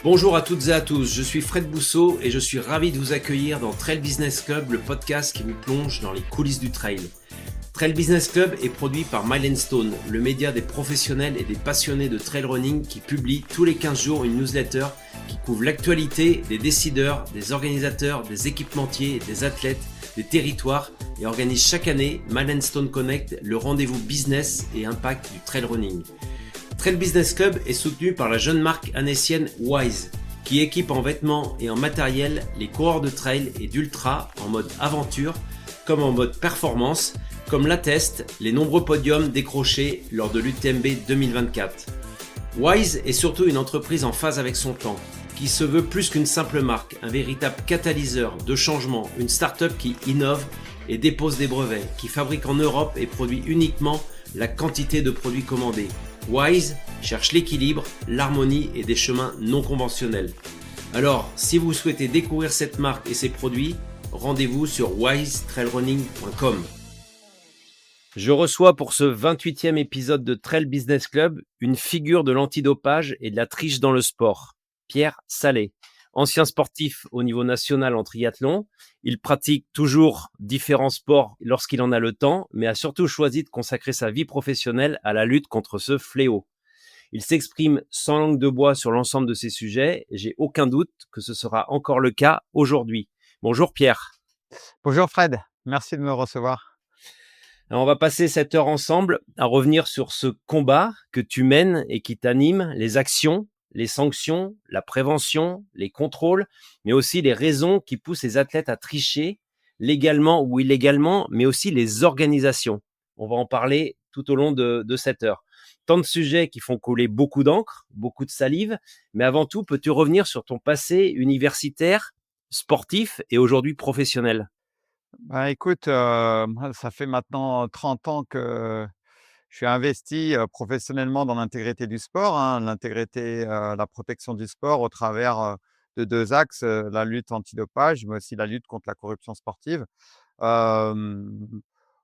Bonjour à toutes et à tous, je suis Fred Bousseau et je suis ravi de vous accueillir dans Trail Business Club, le podcast qui vous plonge dans les coulisses du trail. Trail Business Club est produit par Milestone, le média des professionnels et des passionnés de trail running qui publie tous les 15 jours une newsletter qui couvre l'actualité des décideurs, des organisateurs, des équipementiers, des athlètes, des territoires et organise chaque année Milestone Connect, le rendez-vous business et impact du trail running. Trail Business Club est soutenu par la jeune marque annécienne Wise, qui équipe en vêtements et en matériel les coureurs de trail et d'ultra en mode aventure comme en mode performance, comme l'attestent les nombreux podiums décrochés lors de l'UTMB 2024. Wise est surtout une entreprise en phase avec son temps, qui se veut plus qu'une simple marque, un véritable catalyseur de changement, une start-up qui innove et dépose des brevets, qui fabrique en Europe et produit uniquement la quantité de produits commandés. Wise cherche l'équilibre, l'harmonie et des chemins non conventionnels. Alors, si vous souhaitez découvrir cette marque et ses produits, rendez-vous sur wisetrailrunning.com. Je reçois pour ce 28e épisode de Trail Business Club une figure de l'antidopage et de la triche dans le sport, Pierre Salé. Ancien sportif au niveau national en triathlon, il pratique toujours différents sports lorsqu'il en a le temps, mais a surtout choisi de consacrer sa vie professionnelle à la lutte contre ce fléau. Il s'exprime sans langue de bois sur l'ensemble de ces sujets et j'ai aucun doute que ce sera encore le cas aujourd'hui. Bonjour Pierre. Bonjour Fred, merci de me recevoir. Alors on va passer cette heure ensemble à revenir sur ce combat que tu mènes et qui t'anime, les actions, les sanctions, la prévention, les contrôles, mais aussi les raisons qui poussent les athlètes à tricher, légalement ou illégalement, mais aussi les organisations. On va en parler tout au long de cette heure. Tant de sujets qui font couler beaucoup d'encre, beaucoup de salive, mais avant tout, peux-tu revenir sur ton passé universitaire, sportif et aujourd'hui professionnel ? Écoute, moi ça fait maintenant 30 ans que je suis investi, professionnellement dans l'intégrité du sport, hein. L'intégrité, la protection du sport au travers, de 2 axes, la lutte antidopage, mais aussi la lutte contre la corruption sportive. Hem,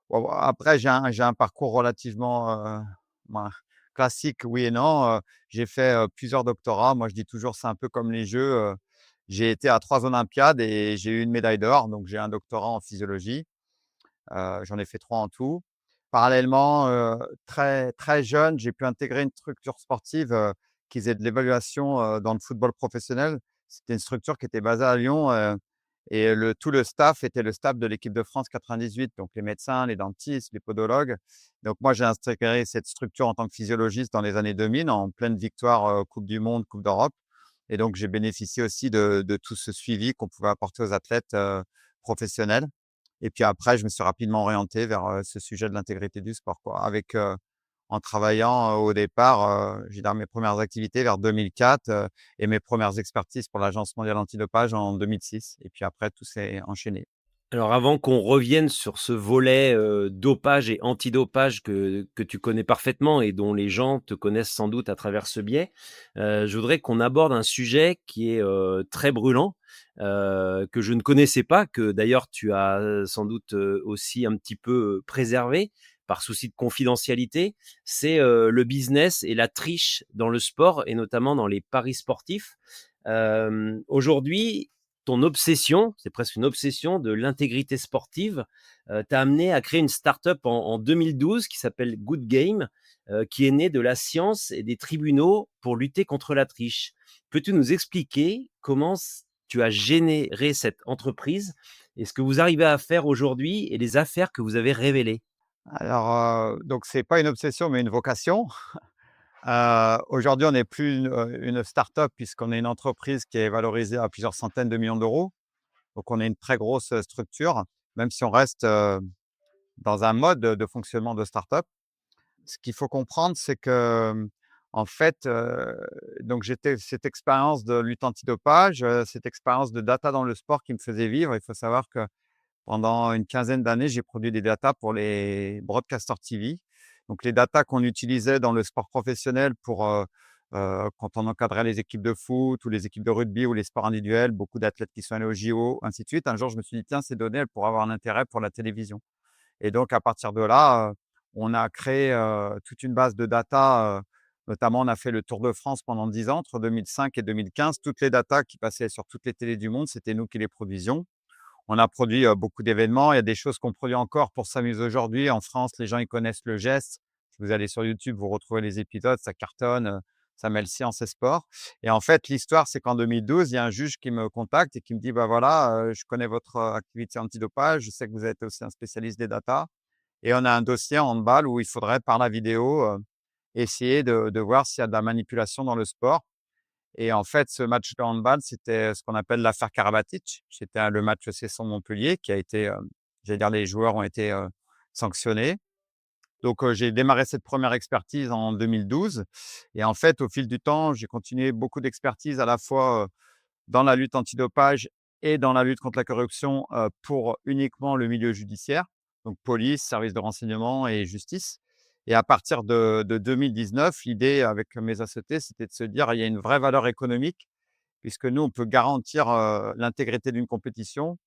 bon après j'ai un parcours relativement, ben, classique oui et non, j'ai fait, plusieurs doctorats. Moi je dis toujours c'est un peu comme les jeux, j'ai été à 3 olympiades et j'ai eu une médaille d'or, donc j'ai un doctorat en physiologie. J'en ai fait 3 en tout. Parallèlement, très, très jeune, j'ai pu intégrer une structure sportive, qui faisait de l'évaluation, dans le football professionnel. C'était une structure qui était basée à Lyon, et tout le staff était le staff de l'équipe de France 98, donc les médecins, les dentistes, les podologues. Donc moi, j'ai intégré cette structure en tant que physiologiste dans les années 2000, en pleine victoire, coupe du monde, coupe d'Europe, et donc j'ai bénéficié aussi de tout ce suivi qu'on pouvait apporter aux athlètes, professionnels. Et puis après, je me suis rapidement orienté vers, ce sujet de l'intégrité du sport, quoi. Avec, en travaillant, au départ, j'ai dans mes premières activités vers 2004, et mes premières expertises pour l'Agence mondiale antidopage en 2006. Et puis après, tout s'est enchaîné. Alors avant qu'on revienne sur ce volet, dopage et antidopage que tu connais parfaitement et dont les gens te connaissent sans doute à travers ce biais, je voudrais qu'on aborde un sujet qui est, très brûlant, que je ne connaissais pas, que d'ailleurs tu as, sans doute, aussi un petit peu, préservé par souci de confidentialité. C'est, le business et la triche dans le sport et notamment dans les paris sportifs. Aujourd'hui, ton obsession, c'est presque une obsession de l'intégrité sportive, t'a amené à créer une start-up en 2012 qui s'appelle Good Game, qui est née de la science et des tribunaux pour lutter contre la triche. Peux-tu nous expliquer comment tu as généré cette entreprise et ce que vous arrivez à faire aujourd'hui et les affaires que vous avez révélées? Alors, donc c'est pas une obsession, mais une vocation. Aujourd'hui, on n'est plus une start-up puisqu'on est une entreprise qui est valorisée à plusieurs centaines de millions d'euros. Donc on est une très grosse, structure, même si on reste, dans un mode de fonctionnement de start-up. Ce qu'il faut comprendre, c'est que, en fait, donc j'étais cette expérience de lutte antidopage, cette expérience de data dans le sport qui me faisait vivre. Il faut savoir que pendant une quinzaine d'années, j'ai produit des datas pour les broadcasters TV. Donc les datas qu'on utilisait dans le sport professionnel pour, quand on encadrait les équipes de foot ou les équipes de rugby ou les sports individuels, beaucoup d'athlètes qui sont allés aux JO, ainsi de suite. Un jour, je me suis dit: «Tiens, ces données, elles pourraient avoir un intérêt pour la télévision». Et donc à partir de là, on a créé, toute une base de data, Notamment, on a fait le Tour de France pendant 10 ans, entre 2005 et 2015. Toutes les datas qui passaient sur toutes les télés du monde, c'était nous qui les produisions. On a produit beaucoup d'événements. Il y a des choses qu'on produit encore pour s'amuser aujourd'hui. En France, les gens, ils connaissent le geste. Si vous allez sur YouTube, vous retrouvez les épisodes, ça cartonne, ça mêle science et sport. Et en fait, l'histoire, c'est qu'en 2012, il y a un juge qui me contacte et qui me dit, bah voilà, je connais votre activité antidopage, je sais que vous êtes aussi un spécialiste des datas. Et on a un dossier en handball où il faudrait, par la vidéo, essayer de voir s'il y a de la manipulation dans le sport. Et en fait, ce match de handball, c'était ce qu'on appelle l'affaire Karabatic. C'était le match Cesson-Montpellier qui a été, j'allais dire, les joueurs ont été sanctionnés. Donc, j'ai démarré cette première expertise en 2012. Et en fait, au fil du temps, j'ai continué beaucoup d'expertise à la fois dans la lutte antidopage et dans la lutte contre la corruption pour uniquement le milieu judiciaire, donc police, services de renseignement et justice. Et à partir de 2019, l'idée avec mes associés, c'était de se dire il y a une vraie valeur économique, puisque nous, on peut garantir l'intégrité d'une compétition.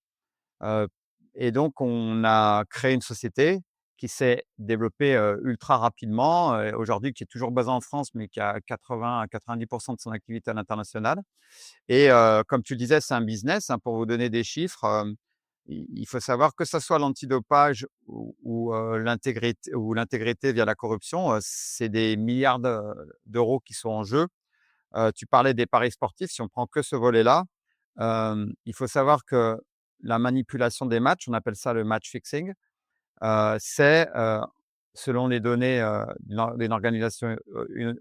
Heu et donc on a créé une société qui s'est développée ultra rapidement, aujourd'hui qui est toujours basée en France, mais qui a 80 à 90 de son activité à l'international. Et comme tu le disais, c'est un business, hein, pour vous donner des chiffres, il faut savoir que ça soit l'antidopage ou l'intégrité via la corruption, c'est des milliards d'euros qui sont en jeu. Tu parlais des paris sportifs, si on prend que ce volet-là, il faut savoir que la manipulation des matchs, on appelle ça le match fixing, c'est, selon les données, d'une organisation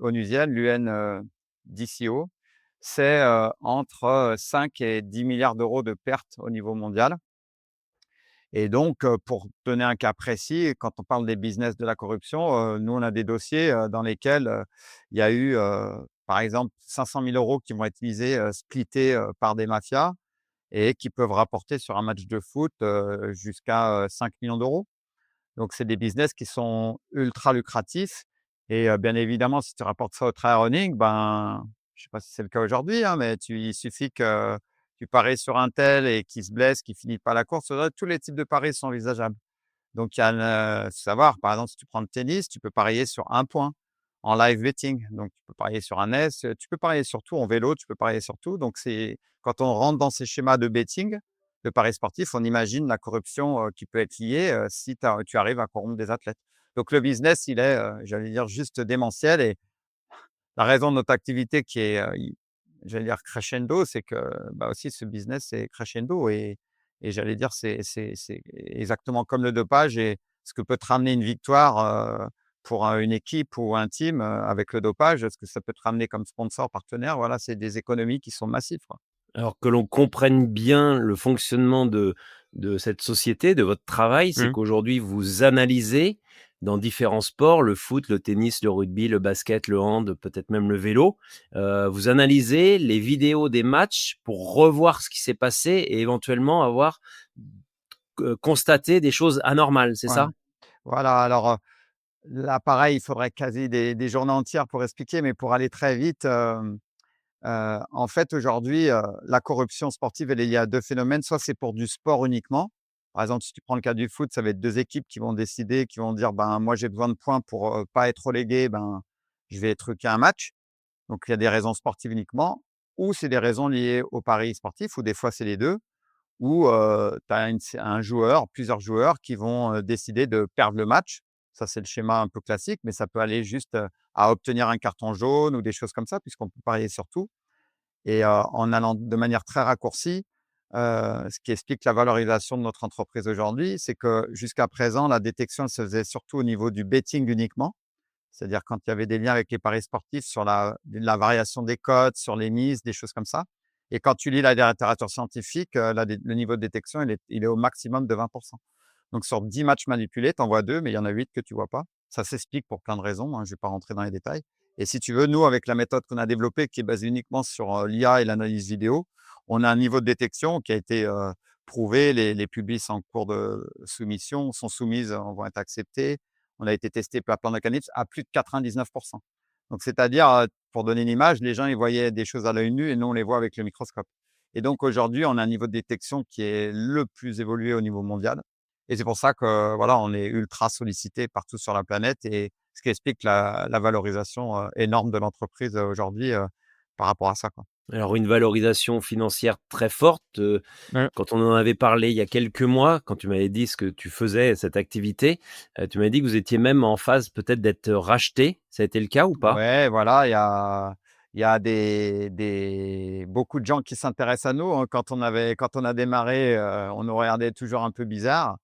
onusienne, l'UNDCO, c'est, entre 5 et 10 milliards d'euros de pertes au niveau mondial. Et donc, pour donner un cas précis, quand on parle des business de la corruption, nous, on a des dossiers, dans lesquels, il y a eu, par exemple, 500 000 € qui vont être utilisés, splittés, par des mafias et qui peuvent rapporter sur un match de foot, jusqu'à, 5 millions d'euros. Donc, c'est des business qui sont ultra lucratifs et bien évidemment, si tu rapportes ça au trail running, ben, je sais pas si c'est le cas aujourd'hui, hein, mais il suffit que tu paries sur un tel et qu'il se blesse, qu'il finit pas la course. Tous les types de paris sont envisageables. Donc, il y a faut savoir, par exemple, si tu prends le tennis, tu peux parier sur un point en live betting. Donc, tu peux parier sur un S, tu peux parier sur tout. En vélo, tu peux parier sur tout. Donc, c'est quand on rentre dans ces schémas de betting, de paris sportifs, on imagine la corruption qui peut être liée si tu arrives à corrompre des athlètes. Donc, le business, il est, j'allais dire, juste démentiel. Et la raison de notre activité qui est, j'allais dire crescendo, c'est que, bah, aussi ce business est crescendo et j'allais dire c'est exactement comme le dopage et ce que peut te ramener une victoire, pour, une équipe ou un team, avec le dopage, ce que ça peut te ramener comme sponsor, partenaire, voilà, c'est des économies qui sont massives, quoi. Alors que l'on comprenne bien le fonctionnement de cette société, de votre travail, c'est Mmh. qu'aujourd'hui vous analysez dans différents sports, le foot, le tennis, le rugby, le basket, le hand, peut-être même le vélo. Vous analysez les vidéos des matchs pour revoir ce qui s'est passé et éventuellement avoir, constaté des choses anormales, c'est Ouais. ça? Voilà, alors, là pareil, il faudrait quasi des journées entières pour expliquer, mais pour aller très vite, en fait, aujourd'hui, la corruption sportive, elle est liée à 2 phénomènes. Soit c'est pour du sport uniquement. Par exemple, si tu prends le cas du foot, ça va être 2 équipes qui vont décider, qui vont dire: «Ben, moi, j'ai besoin de points pour, pas être relégué, ben, je vais truquer un match». Donc il y a des raisons sportives uniquement ou c'est des raisons liées aux paris sportifs ou des fois c'est les 2. Où, tu as un joueur, plusieurs joueurs qui vont, décider de perdre le match. Ça, c'est le schéma un peu classique, mais ça peut aller juste, à obtenir un carton jaune ou des choses comme ça, puisqu'on peut parier sur tout. Et en allant de manière très raccourcie, ce qui explique la valorisation de notre entreprise aujourd'hui, c'est que jusqu'à présent, la détection, elle se faisait surtout au niveau du betting uniquement. C'est-à-dire quand il y avait des liens avec les paris sportifs sur la variation des cotes, sur les mises, des choses comme ça. Et quand tu lis la littérature scientifique, le niveau de détection, il est au maximum de 20. Donc sur 10 matchs manipulés, tu en vois 2, mais il y en a 8 que tu vois pas. Ça s'explique pour plein de raisons, hein, je ne vais pas rentrer dans les détails. Et si tu veux, nous, avec la méthode qu'on a développée, qui est basée uniquement sur, l'IA et l'analyse vidéo, on a un niveau de détection qui a été, prouvé. Les publics en cours de soumission sont soumises, vont être acceptées. On a été testé par plein d'organismes à plus de 99. Donc c'est-à-dire, pour donner une image, les gens, ils voyaient des choses à l'œil nu et nous, on les voit avec le microscope. Et donc aujourd'hui, on a un niveau de détection qui est le plus évolué au niveau mondial et c'est pour ça que, voilà, on est ultra sollicité partout sur la planète et ce qui explique la valorisation, énorme de l'entreprise, aujourd'hui, par rapport à ça, quoi. Alors une valorisation financière très forte, Ouais. quand on en avait parlé il y a quelques mois, quand tu m'avais dit ce que tu faisais, cette activité, tu m'avais dit que vous étiez même en phase peut-être d'être racheté. Ça a été le cas ou pas? Ouais, voilà, il y a des beaucoup de gens qui s'intéressent à nous, hein. Quand on a démarré, on nous regardait toujours un peu bizarre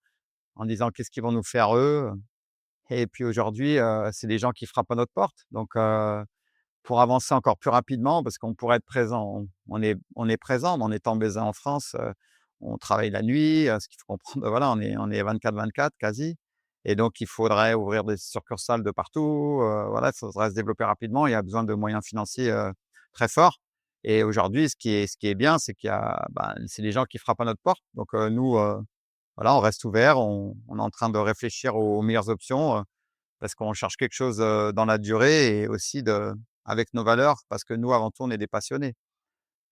en disant: «Qu'est-ce qu'ils vont nous faire eux?» Et puis aujourd'hui, c'est des gens qui frappent à notre porte. Donc pour avancer encore plus rapidement, parce qu'on pourrait être présent, on est présent, mais en étant basé en France, on travaille la nuit, ce qu'il faut comprendre, voilà, on est 24/24 quasi, et donc il faudrait ouvrir des succursales de partout, voilà, ça faudrait se développer rapidement. Il y a besoin de moyens financiers, très forts, et aujourd'hui, ce qui est bien, c'est qu'il y a, ben, c'est les gens qui frappent à notre porte. Donc nous, voilà, on reste ouvert, on est en train de réfléchir aux meilleures options, parce qu'on cherche quelque chose, dans la durée, et aussi avec nos valeurs, parce que nous, avant tout, on est des passionnés.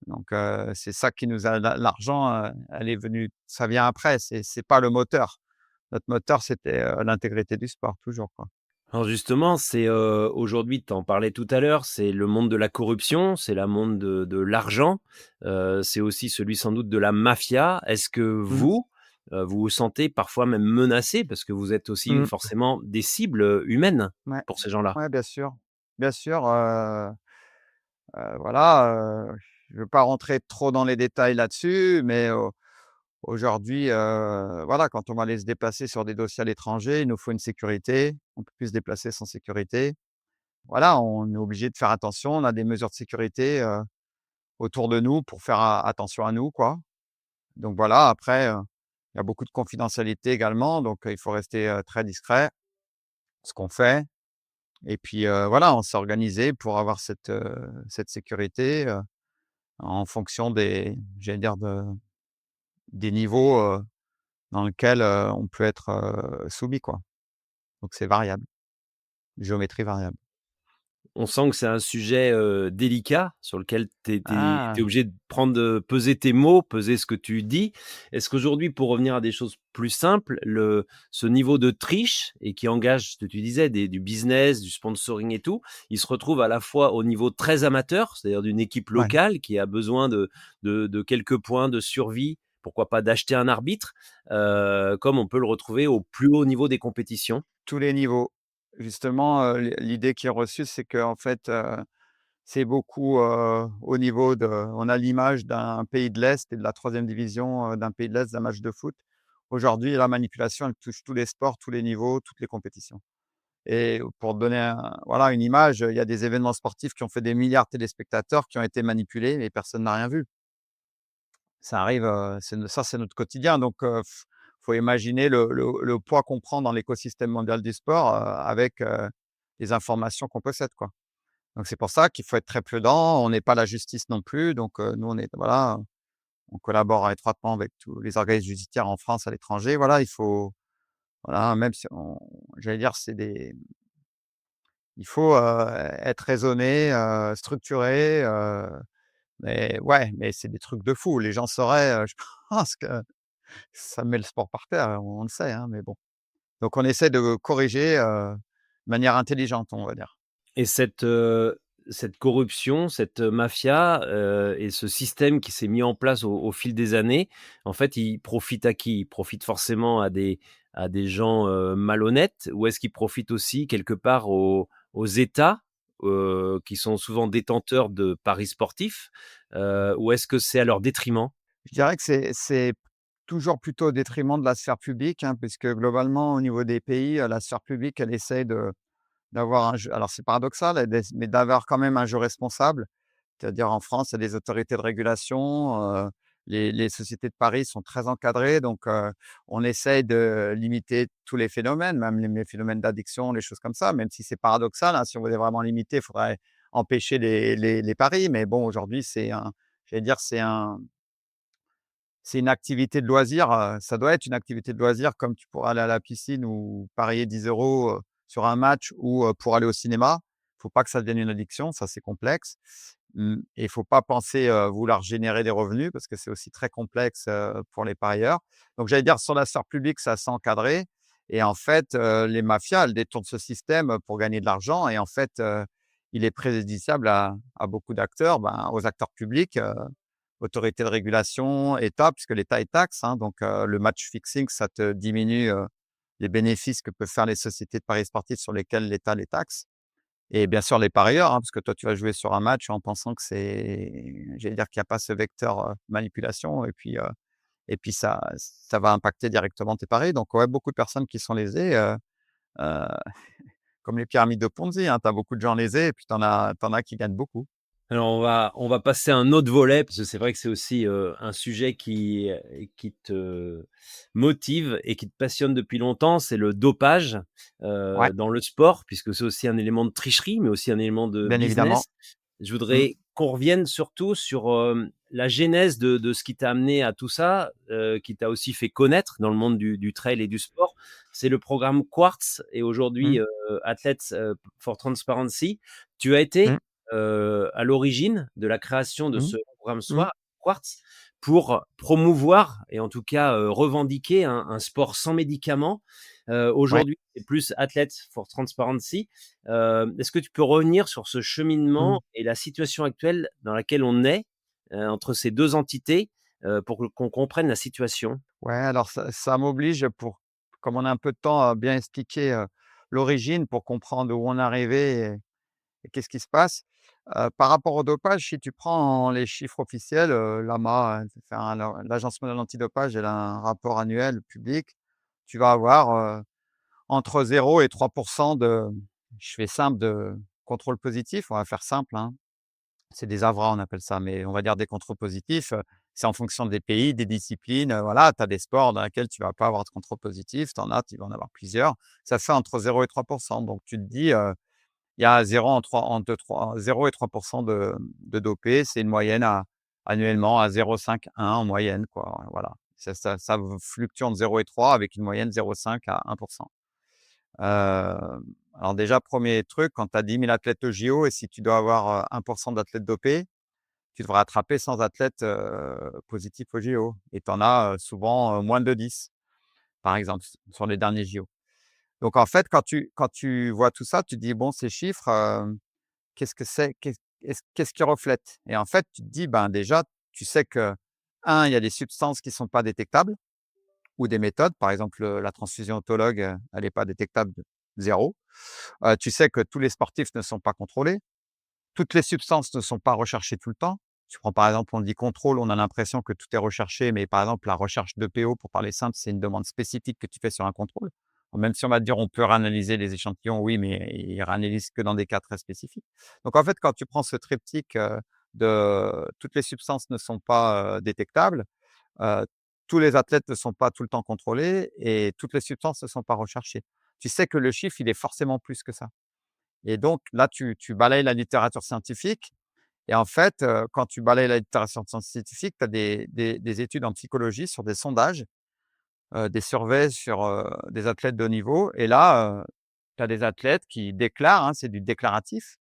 Donc c'est ça qui nous a l'argent, elle est venue, ça vient après, c'est pas le moteur. Notre moteur, c'était, l'intégrité du sport, toujours, quoi. Alors justement, c'est, aujourd'hui, tu en parlais tout à l'heure, c'est le monde de la corruption, c'est le monde de l'argent, c'est aussi celui sans doute de la mafia. Est-ce que Mmh. vous, vous vous sentez parfois même menacé parce que vous êtes aussi Mmh. forcément des cibles, humaines Ouais. pour ces gens-là? Ouais, bien sûr. Bien sûr, voilà, je ne veux pas rentrer trop dans les détails là-dessus, mais aujourd'hui, voilà, quand on va aller se déplacer sur des dossiers à l'étranger, il nous faut une sécurité. On ne peut plus se déplacer sans sécurité. Voilà, on est obligé de faire attention. On a des mesures de sécurité, autour de nous pour faire attention à nous, quoi. Donc voilà, après, il y a beaucoup de confidentialité également, donc il faut rester, très discret, ce qu'on fait, et puis, voilà, on s'est organisé pour avoir cette sécurité, en fonction j'allais dire, des niveaux, dans lesquels, on peut être, soumis, quoi. Donc c'est variable, géométrie variable. On sent que c'est un sujet, délicat sur lequel tu es Ah! obligé de prendre, peser tes mots, peser ce que tu dis. Est-ce qu'aujourd'hui, pour revenir à des choses plus simples, ce niveau de triche et qui engage, ce que tu disais, du business, du sponsoring et tout, il se retrouve à la fois au niveau très amateur, c'est-à-dire d'une équipe Ouais, locale qui a besoin de quelques points de survie, pourquoi pas d'acheter un arbitre, comme on peut le retrouver au plus haut niveau des compétitions? tous les niveaux. Justement, l'idée qui est reçue, c'est qu'en fait, c'est beaucoup, au niveau de on a l'image d'un pays de l'Est et de la troisième division, d'un pays de l'Est, d'un match de foot. Aujourd'hui, la manipulation, elle touche tous les sports, tous les niveaux, toutes les compétitions, et pour te donner voilà, une image, il y a des événements sportifs qui ont fait des milliards de téléspectateurs qui ont été manipulés, et personne n'a rien vu. Ça arrive, c'est notre quotidien, donc faut imaginer le poids qu'on prend dans l'écosystème mondial du sport, avec, les informations qu'on possède, quoi. Donc c'est pour ça qu'il faut être très prudent. On n'est pas la justice non plus, donc nous on est, voilà, on collabore étroitement avec tous les organismes judiciaires en France, à l'étranger. Voilà, il faut, voilà, même si on, j'allais dire, il faut, être raisonné, structuré, mais ouais, mais c'est des trucs de fou. Les gens sauraient, je pense que ça met le sport par terre, on le sait, hein, mais bon. Donc on essaie de corriger, de manière intelligente, on va dire. Et cette corruption, cette mafia, et ce système qui s'est mis en place au fil des années, en fait, il profite à qui? Il profite forcément à des gens, malhonnêtes? Ou est-ce qu'il profite aussi quelque part aux États, qui sont souvent détenteurs de paris sportifs? Ou est-ce que c'est à leur détriment? Je dirais que c'est toujours plutôt au détriment de la sphère publique, hein, puisque globalement, au niveau des pays, la sphère publique, elle essaie d'avoir un jeu, alors c'est paradoxal, mais d'avoir quand même un jeu responsable. C'est-à-dire en France, il y a des autorités de régulation, les sociétés de paris sont très encadrées, donc on essaye de limiter tous les phénomènes, même les phénomènes d'addiction, les choses comme ça, même si c'est paradoxal, hein. Si on voulait vraiment limiter, il faudrait empêcher les paris, mais bon, aujourd'hui, j'allais dire, c'est une activité de loisir, ça doit être une activité de loisir, comme tu pourrais aller à la piscine ou parier 10 € sur un match, ou pour aller au cinéma. Il faut pas que ça devienne une addiction, ça c'est complexe. Et il faut pas penser, vouloir générer des revenus, parce que c'est aussi très complexe, pour les parieurs. Donc j'allais dire, sur la sphère publique, c'est assez encadré, et en fait, les mafias, elles détournent ce système pour gagner de l'argent et en fait, il est préjudiciable à beaucoup d'acteurs, ben, aux acteurs publics, autorités de régulation, État, puisque l'État est taxe, hein, donc le match fixing, ça te diminue, les bénéfices que peuvent faire les sociétés de paris sportifs sur lesquelles l'État les taxe et bien sûr les parieurs, hein, parce que toi, tu vas jouer sur un match en pensant que j'allais dire qu'il y a pas ce vecteur, manipulation et puis ça va impacter directement tes paris. Donc ouais, beaucoup de personnes qui sont lésées, heu, comme les pyramides de Ponzi, hein, tu as beaucoup de gens lésés et puis tu en as qui gagnent beaucoup. Alors on va passer à un autre volet, parce que c'est vrai que c'est aussi, un sujet qui te motive et qui te passionne depuis longtemps, c'est le dopage, Ouais, dans le sport, puisque c'est aussi un élément de tricherie, mais aussi un élément de bien évidemment. business. Je Mmh, voudrais qu'on revienne surtout sur, la genèse de ce qui t'a amené à tout ça, qui t'a aussi fait connaître dans le monde du trail et du sport. C'est le programme Quartz et mmh, aujourd'hui, Athletes, for Transparency. Tu as mmh, été à l'origine de la création de mmh, ce programme mmh, Quartz pour promouvoir et en tout cas, revendiquer un sport sans médicaments. ouais, Aujourd'hui, c'est plus Athletes for Transparency. Est-ce que tu peux revenir sur ce mmh. cheminement et la situation actuelle dans laquelle on est, entre ces 2 entités, pour qu'on comprenne la situation? Ouais, alors ça m'oblige pour comme on a un peu de temps, à bien expliquer, l'origine pour comprendre où on est arrivé et qu'est-ce qui se passe. Par rapport au dopage, si tu prends les chiffres officiels, l'AMA, enfin l'Agence mondiale antidopage, elle a un rapport annuel public. Tu vas avoir, entre 0 et 3 de je fais simple, de contrôle positif, on va faire simple, hein. C'est des AVRA, on appelle ça, mais on va dire des contrôles positifs, c'est en fonction des pays, des disciplines, voilà. Tu as des sports dans lesquels tu vas pas avoir de contrôle positif, tu vas en avoir plusieurs. Ça fait entre 0 et 3 donc tu te dis, il y a 0 entre 3 0 et 3 de dopés, c'est une moyenne annuellement à 0,5-1 en moyenne, quoi, voilà. Ça fluctue entre 0 et 3 avec une moyenne 0,5 à 1. Alors déjà, premier truc, quand tu as 10 000 athlètes au JO et si tu dois avoir, 1 d'athlètes dopés, tu devrais attraper 100 athlètes, positifs aux JO et tu en as, souvent, moins de 10, par exemple, sur les derniers JO. Donc en fait, quand tu vois tout ça, tu te dis: «Bon, ces chiffres, qu'est-ce que c'est? Qu'est-ce qu'ils reflètent?» Et en fait, tu te dis, ben, déjà, tu sais que un, il y a des substances qui sont pas détectables ou des méthodes. Par exemple, la transfusion autologue, elle est pas détectable, 0. Tu sais que tous les sportifs ne sont pas contrôlés. Toutes les substances ne sont pas recherchées tout le temps. Tu prends par exemple, on dit contrôle, on a l'impression que tout est recherché, mais par exemple, la recherche d'EPO, pour parler simple, c'est une demande spécifique que tu fais sur un contrôle. Même si on va te dire on peut réanalyser les échantillons, oui, mais ils réanalysent que dans des cas très spécifiques. Donc en fait, quand tu prends ce triptyque, de toutes les substances ne sont pas, détectables, heu, tous les athlètes ne sont pas tout le temps contrôlés et toutes les substances ne sont pas recherchées. Tu sais que le chiffre, il est forcément plus que ça. Et donc là, tu balayes la littérature scientifique et en fait, quand tu balayes la littérature scientifique, tu as des études en psychologie sur des sondages, des surveys sur, des athlètes de haut niveau et là, tu as des athlètes qui déclarent, hein, c'est du déclaratif.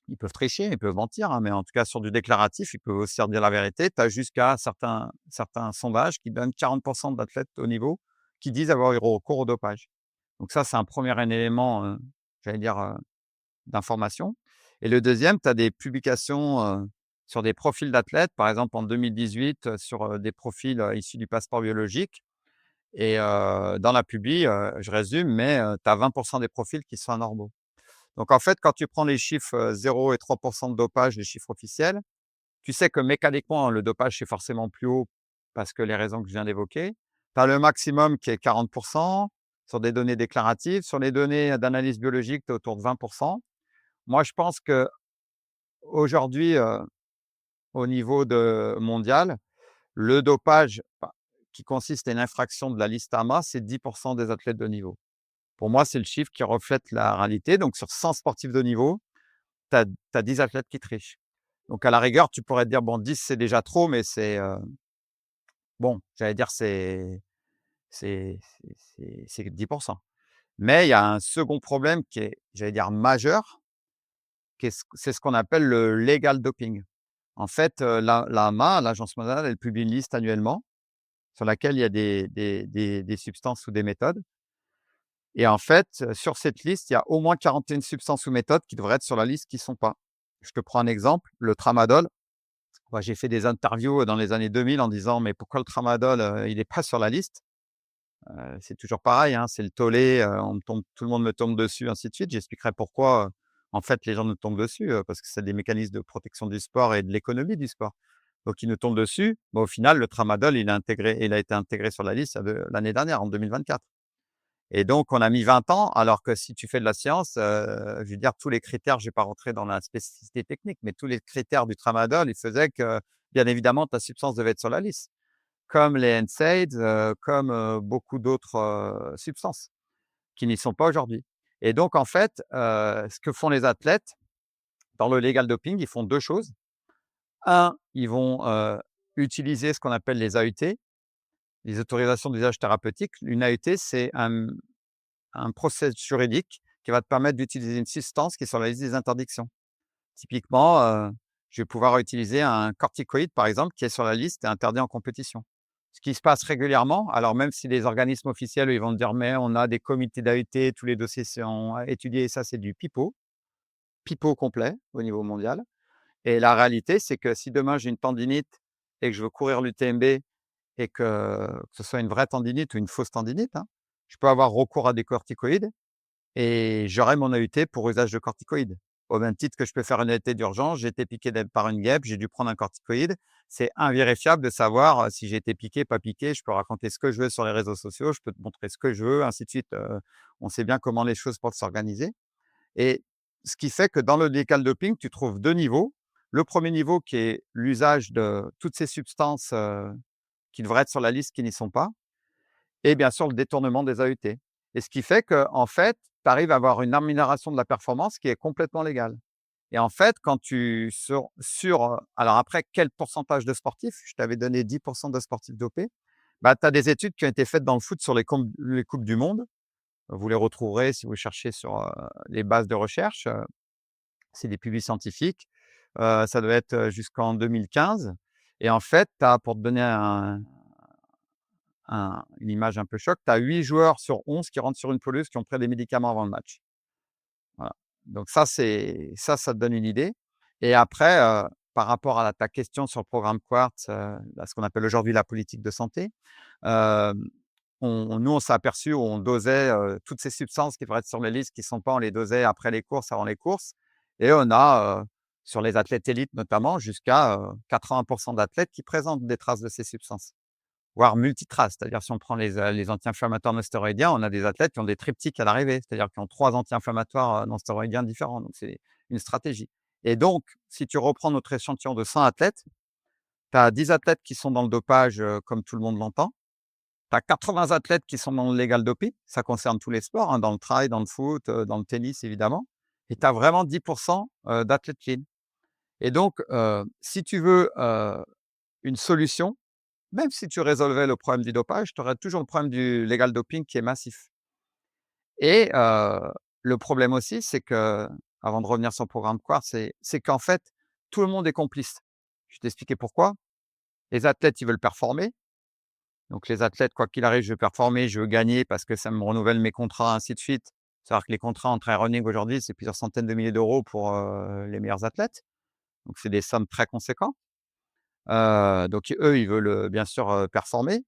Ils peuvent tricher, ils peuvent mentir, hein, mais en tout cas sur du déclaratif, ils peuvent aussi dire la vérité. Tu as jusqu'à certains sondages qui donnent 40 d'athlètes de haut niveau qui disent avoir eu recours au dopage. Donc ça, c'est un premier élément, j'allais dire, d'information et le deuxième, tu as des publications, sur des profils d'athlètes, par exemple en 2018, sur, des profils, issus du passeport biologique et dans la publi, je résume, mais tu as 20 des profils qui sont anormaux. Donc en fait, quand tu prends les chiffres, 0 et 3 de dopage, les chiffres officiels, tu sais que mécaniquement, le dopage, c'est forcément plus haut parce que les raisons que je viens d'évoquer. Tu as le maximum qui est 40 sur des données déclaratives. Sur les données d'analyse biologique, tu es autour de 20. Moi, je pense qu'aujourd'hui, au niveau mondial, le dopage, qui consiste à une infraction de la liste AMA, c'est 10 des athlètes de niveau. Pour moi, c'est le chiffre qui reflète la réalité. Donc sur 100 sportifs de niveau, tu as 10 athlètes qui trichent. Donc à la rigueur, tu pourrais te dire: «Bon 10 c'est déjà trop», mais bon, j'allais dire c'est 10. Mais il y a un second problème qui est, j'allais dire majeur, c'est ce qu'on appelle le legal doping. En fait, l'AMA, l'Agence mondiale, elle publie une liste annuellement sur laquelle il y a des substances ou des méthodes et en fait, sur cette liste, il y a au moins 41 substances ou méthodes qui devraient être sur la liste qui ne sont pas. Je te prends un exemple, le tramadol. Moi, j'ai fait des interviews dans les années 2000 en disant: «Mais pourquoi le tramadol, il est pas sur la liste?» C'est toujours pareil, hein, c'est le tollé, on me tombe tout le monde me tombe dessus, ainsi de suite. J'expliquerai pourquoi, en fait, les gens nous tombent dessus, parce que c'est des mécanismes de protection du sport et de l'économie du sport. Donc ils nous tombent dessus, mais au final, le tramadol, il a été intégré sur la liste de l'année dernière, en 2024, et donc on a mis 20 ans, alors que si tu fais de la science, je veux dire tous les critères, je vais pas rentrer dans la spécificité technique, mais tous les critères du tramadol, ils faisaient que, bien évidemment, ta substance devait être sur la liste, comme les NSAIDs, comme, beaucoup d'autres, substances qui n'y sont pas aujourd'hui, et donc en fait, ce que font les athlètes dans le legal doping, ils font 2 choses. Un, ils vont, utiliser ce qu'on appelle les AUT, les autorisations d'usage thérapeutique. Une AUT, c'est un process juridique qui va te permettre d'utiliser une substance qui est sur la liste des interdictions. Typiquement, je vais pouvoir utiliser un corticoïde, par exemple, qui est sur la liste et interdit en compétition. Ce qui se passe régulièrement, alors même si les organismes officiels, eux, ils vont te dire: «Mais on a des comités d'AUT, tous les dossiers sont étudiés», et ça, c'est du pipeau complet au niveau mondial, et la réalité, c'est que si demain j'ai une tendinite et que je veux courir l'UTMB et que ce soit une vraie tendinite ou une fausse tendinite, hein, je peux avoir recours à des corticoïdes et j'aurai mon AUT pour usage de corticoïdes. Au même titre que je peux faire une AUT d'urgence, j'ai été piqué par une guêpe, j'ai dû prendre un corticoïde. C'est invérifiable de savoir, si j'ai été piqué, pas piqué. Je peux raconter ce que je veux sur les réseaux sociaux, je peux te montrer ce que je veux, ainsi de suite. On sait bien comment les choses peuvent s'organiser, et ce qui fait que dans le legal doping, tu trouves 2 niveaux. Le premier niveau qui est l'usage de toutes ces substances, qui devraient être sur la liste qui n'y sont pas, et bien sûr le détournement des AUT, et ce qui fait qu'en fait, tu arrives à avoir une amélioration de la performance qui est complètement légale, et en fait, quand tu alors après, quel pourcentage de sportifs? Je t'avais donné 10 de sportifs dopés. Bah, tu as des études qui ont été faites dans le foot sur les coupes du monde. Vous les retrouverez si vous cherchez sur, les bases de recherche, c'est des publis scientifiques. Ça doit être, jusqu'en 2015, et en fait, tu as, pour te donner une image un peu choc, tu as 8 joueurs sur 11 qui rentrent sur une pelouse qui ont pris des médicaments avant le match. Voilà. Donc ça te donne une idée, et après, par rapport à ta question sur le programme Quartz, là, ce qu'on appelle aujourd'hui la politique de santé, hem, nous, on s'est aperçu, on dosait, toutes ces substances qui devraient être sur les listes, qui ne sont pas, on les dosait après les courses, avant les courses, et on a, sur les athlètes élites notamment, jusqu'à, 80 d'athlètes qui présentent des traces de ces substances, voire multitraces. C'est-à-dire, si on prend les anti-inflammatoires non stéroïdiens, on a des athlètes qui ont des triptyques à l'arrivée, c'est-à-dire qui ont 3 anti-inflammatoires, non stéroïdiens différents, donc c'est une stratégie, et donc si tu reprends notre échantillon de 100 athlètes, tu as 10 athlètes qui sont dans le dopage, comme tout le monde l'entend. Tu as 80 athlètes qui sont dans le legal doping, ça concerne tous les sports, hein, dans le trail, dans le foot, dans le tennis évidemment, et tu as vraiment 10 d'athlètes clean, et donc si tu veux, une solution, même si tu résolvais le problème du dopage, tu aurais toujours le problème du legal doping qui est massif, et le problème aussi, c'est que, avant de revenir sur le programme Quartz, c'est qu'en fait, tout le monde est complice. Je vais t'expliquer pourquoi. Les athlètes, ils veulent performer. Donc les athlètes, quoi qu'il arrive, je veux performer, je veux gagner parce que ça me renouvelle mes contrats, ainsi de suite. C'est-à-dire que les contrats en trail running aujourd'hui, c'est plusieurs centaines de milliers d'euros pour, les meilleurs athlètes. Donc c'est des sommes très conséquentes. Donc eux, ils veulent, bien sûr, performer.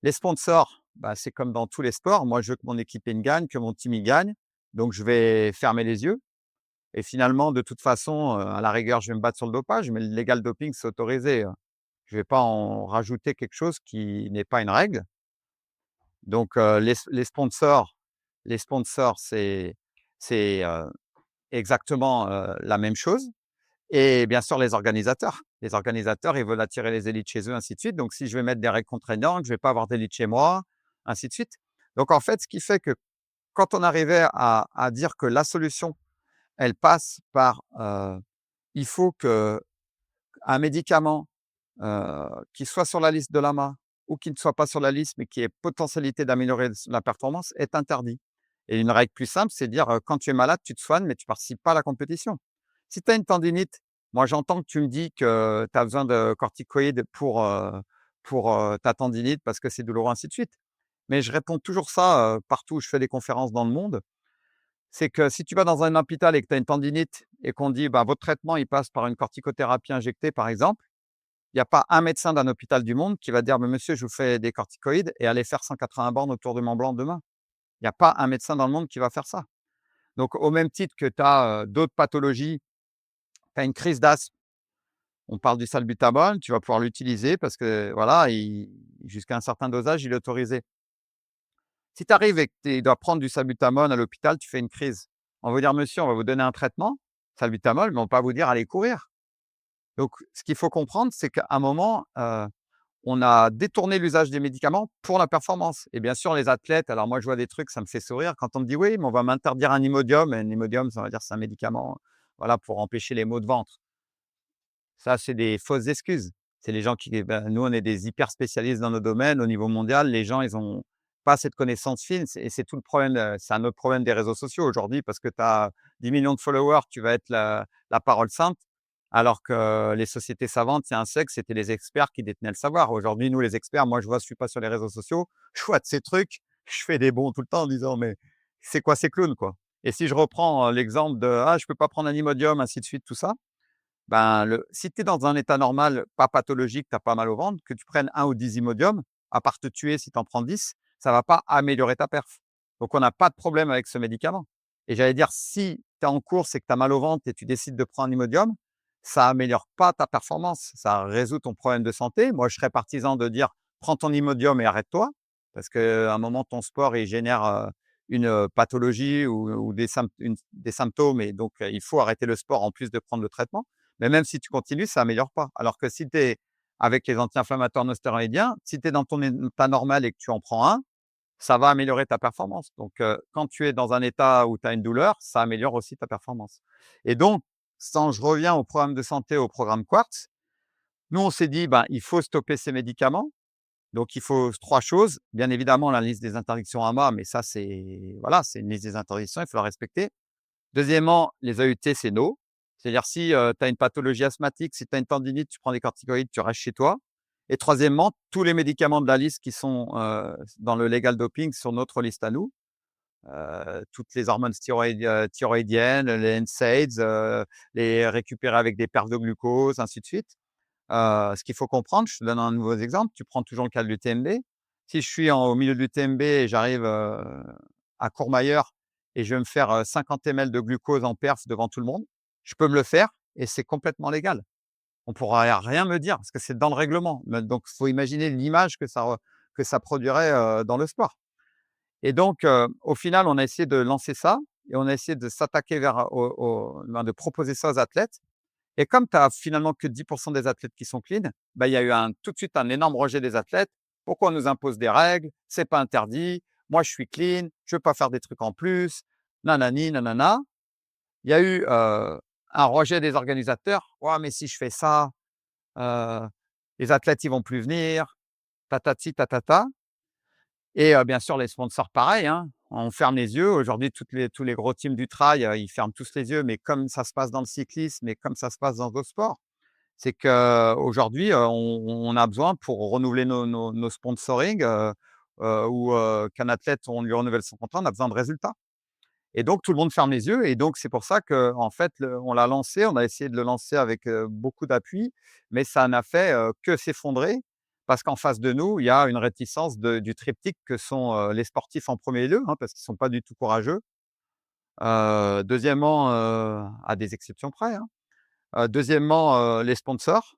Les sponsors, bah, c'est comme dans tous les sports. Moi, je veux que mon équipe il gagne, que mon team il gagne. Donc je vais fermer les yeux, et finalement, de toute façon, à la rigueur, je vais me battre sur le dopage, mais le legal doping, c'est autorisé. Je vais pas en rajouter quelque chose qui n'est pas une règle. Donc, les sponsors, c'est exactement, la même chose, et bien sûr les organisateurs. Les organisateurs, ils veulent attirer les élites chez eux, ainsi de suite. Donc si je vais mettre des règles contraignantes, je vais pas avoir d'élites chez moi, ainsi de suite. Donc en fait, ce qui fait que quand on arrivait à dire que la solution, elle passe par, il faut qu'un médicament, qui soit sur la liste de l'AMA ou qui ne soit pas sur la liste, mais qui ait potentialité d'améliorer la performance, est interdit. Et une règle plus simple, c'est de dire, quand tu es malade, tu te soignes, mais tu ne participes pas à la compétition. Si tu as une tendinite, moi j'entends que tu me dis que tu as besoin de corticoïdes pour ta tendinite parce que c'est douloureux, ainsi de suite. mais je réponds toujours ça, partout où je fais des conférences dans le monde. C'est que si tu vas dans un hôpital et que tu as une tendinite et qu'on dit: «Bah, votre traitement, il passe par une corticothérapie injectée», par exemple, il y a pas un médecin d'un hôpital du monde qui va dire: «Mais monsieur, je vous fais des corticoïdes et allez faire 180 bornes autour du Mont Blanc demain». Il y a pas un médecin dans le monde qui va faire ça. Donc au même titre que tu as, d'autres pathologies, tu as une crise d'asthme, on parle du salbutamol, tu vas pouvoir l'utiliser parce que voilà, jusqu'à un certain dosage, il est autorisé. Si tu arrives et que tu dois prendre du salbutamol à l'hôpital, tu fais une crise. On va dire: «Monsieur, on va vous donner un traitement, salbutamol», mais on va pas vous dire: «Allez courir». Donc ce qu'il faut comprendre, c'est qu'à un moment, on a détourné l'usage des médicaments pour la performance et bien sûr les athlètes, alors moi je vois des trucs, ça me fait sourire quand on me dit: «Oui, mais on va m'interdire un Imodium», et un Imodium, ça va dire c'est un médicament, voilà, pour empêcher les maux de ventre. Ça, c'est des fausses excuses. C'est les gens qui nous, on est des hyper spécialistes dans nos domaines. Au niveau mondial, les gens, ils ont pas cette connaissance fine. C'est tout le problème, c'est un autre problème des réseaux sociaux aujourd'hui parce que tu as 10 millions de followers, tu vas être la parole sainte, alors que les sociétés savantes, il y a un siècle, c'était les experts qui détenaient le savoir. Aujourd'hui, nous, les experts, moi, je vois, je suis pas sur les réseaux sociaux, je vois de ces trucs, je fais des bons tout le temps en disant: «Mais c'est quoi ces clowns, quoi?» Et si je reprends, l'exemple de: «Ah, je peux pas prendre un Imodium», ainsi de suite, tout ça, ben, si tu es dans un état normal, pas pathologique, tu as pas mal au ventre, que tu prennes un ou 10 Imodium, à part te tuer si tu en prends 10, ça va pas améliorer ta perf. Donc on n'a pas de problème avec ce médicament. Et j'allais dire, si tu es en course et que tu as mal au ventre et tu décides de prendre un Imodium, ça améliore pas ta performance, ça résout ton problème de santé. Moi, je serais partisan de dire: «Prends ton Imodium et arrête-toi», parce qu'à un moment, ton sport, il génère, une, pathologie ou des symptômes et donc il faut arrêter le sport en plus de prendre le traitement. Mais même si tu continues, ça améliore pas. Alors que si tu es avec les anti-inflammatoires non stéroïdiens, si tu es dans ton état normal et que tu en prends un, ça va améliorer ta performance. Donc, quand tu es dans un état où tu as une douleur, ça améliore aussi ta performance. Et donc, quand je reviens au programme de santé, au programme Quartz, nous, on s'est dit: «Ben, il faut stopper ces médicaments». Donc il faut 3 choses. Bien évidemment, la liste des interdictions AMA, mais ça, c'est voilà, c'est une liste des interdictions, il faut la respecter. Deuxièmement, les AUT, c'est no. C'est-à-dire si, tu as une pathologie asthmatique, si tu as une tendinite, tu prends des corticoïdes, tu restes chez toi. Et troisièmement, tous les médicaments de la liste qui sont, dans le legal doping sur notre liste à nous, toutes les hormones thyroïdiennes, les NSAIDs, les récupérer avec des perfs de glucose, ainsi de suite. Ce qu'il faut comprendre, je te donne un nouveau exemple, tu prends toujours le cas de l'UTMB. Si je suis au milieu de l'UTMB et j'arrive, à Courmayeur et je vais me faire, 50 ml de glucose en perf devant tout le monde, je peux me le faire et c'est complètement légal. On pourra rien me dire parce que c'est dans le règlement. Donc il faut imaginer l'image que ça produirait, dans le sport. Et donc, au final, on a essayé de lancer ça et on a essayé de s'attaquer de proposer ça aux athlètes. Et comme tu as finalement que 10 des athlètes qui sont clean, bah, il y a eu tout de suite un énorme rejet des athlètes. «Pourquoi on nous impose des règles? C'est pas interdit. Moi, je suis clean, je veux pas faire des trucs en plus, nanani nanana». Il y a eu, un rejet des organisateurs: «Ouais, mais si je fais ça, heu, les athlètes, ils vont plus venir, tatati tatata». Et bien sûr, les sponsors, pareil, hein. On ferme les yeux. Aujourd'hui, tous les gros teams du trail, ils ferment tous les yeux, mais comme ça se passe dans le cyclisme et comme ça se passe dans d'autres sports. C'est qu'aujourd'hui, on a besoin pour renouveler nos sponsoring, ou qu'un athlète, on lui renouvelle son contrat, on a besoin de résultats. Et donc tout le monde ferme les yeux et donc c'est pour ça qu'en fait, on l'a lancé, on a essayé de le lancer avec, beaucoup d'appui, mais ça n'a fait, que s'effondrer parce qu'en face de nous, il y a une réticence du triptyque que sont, les sportifs en premier lieu, hein, parce qu'ils ne sont pas du tout courageux. Deuxièmement, à des exceptions près, hein. Deuxièmement, les sponsors,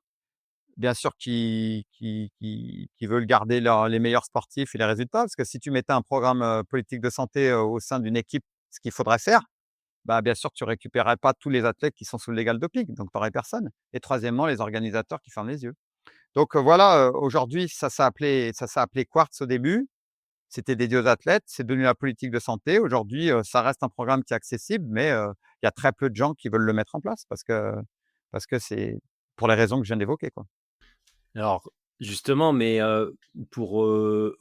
bien sûr qui veulent garder les meilleurs sportifs et les résultats. Parce que si tu mettais un programme, politique de santé, au sein d'une équipe, ce qu'il faudrait faire, bah, bien sûr, tu récupérerais pas tous les athlètes qui sont sous le legal doping, donc tu aurais personne. Et troisièmement, les organisateurs qui ferment les yeux. Donc, voilà, aujourd'hui, ça s'est appelé Quartz au début. C'était dédié aux athlètes, c'est devenu la politique de santé. Aujourd'hui, ça reste un programme qui est accessible, mais, il y a très peu de gens qui veulent le mettre en place parce que c'est pour les raisons que je viens d'évoquer, quoi. Alors, justement, mais pour,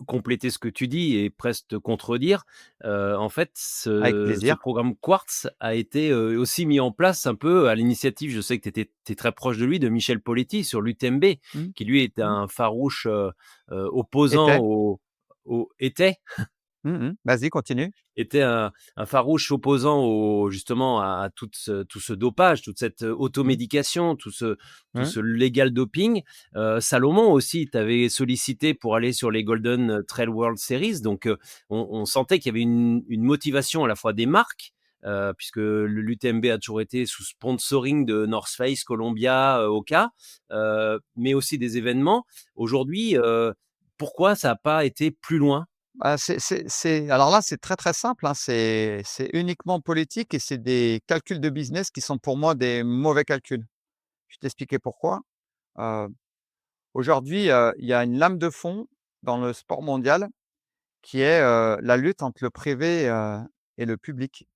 compléter ce que tu dis et presque te contredire, en fait, Avec ce plaisir. programme Quartz a été, aussi mis en place un peu à l'initiative, je sais que tu étais très proche de lui, de Michel Poletti sur l'UTMB, Mmh. qui lui était Mmh. un farouche, opposant Était. était Vas-y, continue. était un farouche opposant justement à tout ce dopage, toute cette Mmh. automédication, tout Mmh. ce légal doping. Salomon aussi t'avait sollicité pour aller sur les Golden Trail World Series, donc on sentait qu'il y avait une motivation à la fois des marques, puisque l'UTMB a toujours été sous sponsoring de North Face, Columbia, Oka, mais aussi des événements. Aujourd'hui, pourquoi ça n'a pas été plus loin? Bah, alors là, c'est très, très simple, hein, c'est uniquement politique et c'est des calculs de business qui sont pour moi des mauvais calculs. Je vais t'expliquer pourquoi. Heu, Aujourd'hui, il y a une lame de fond dans le sport mondial qui est, la lutte entre le privé, et le public.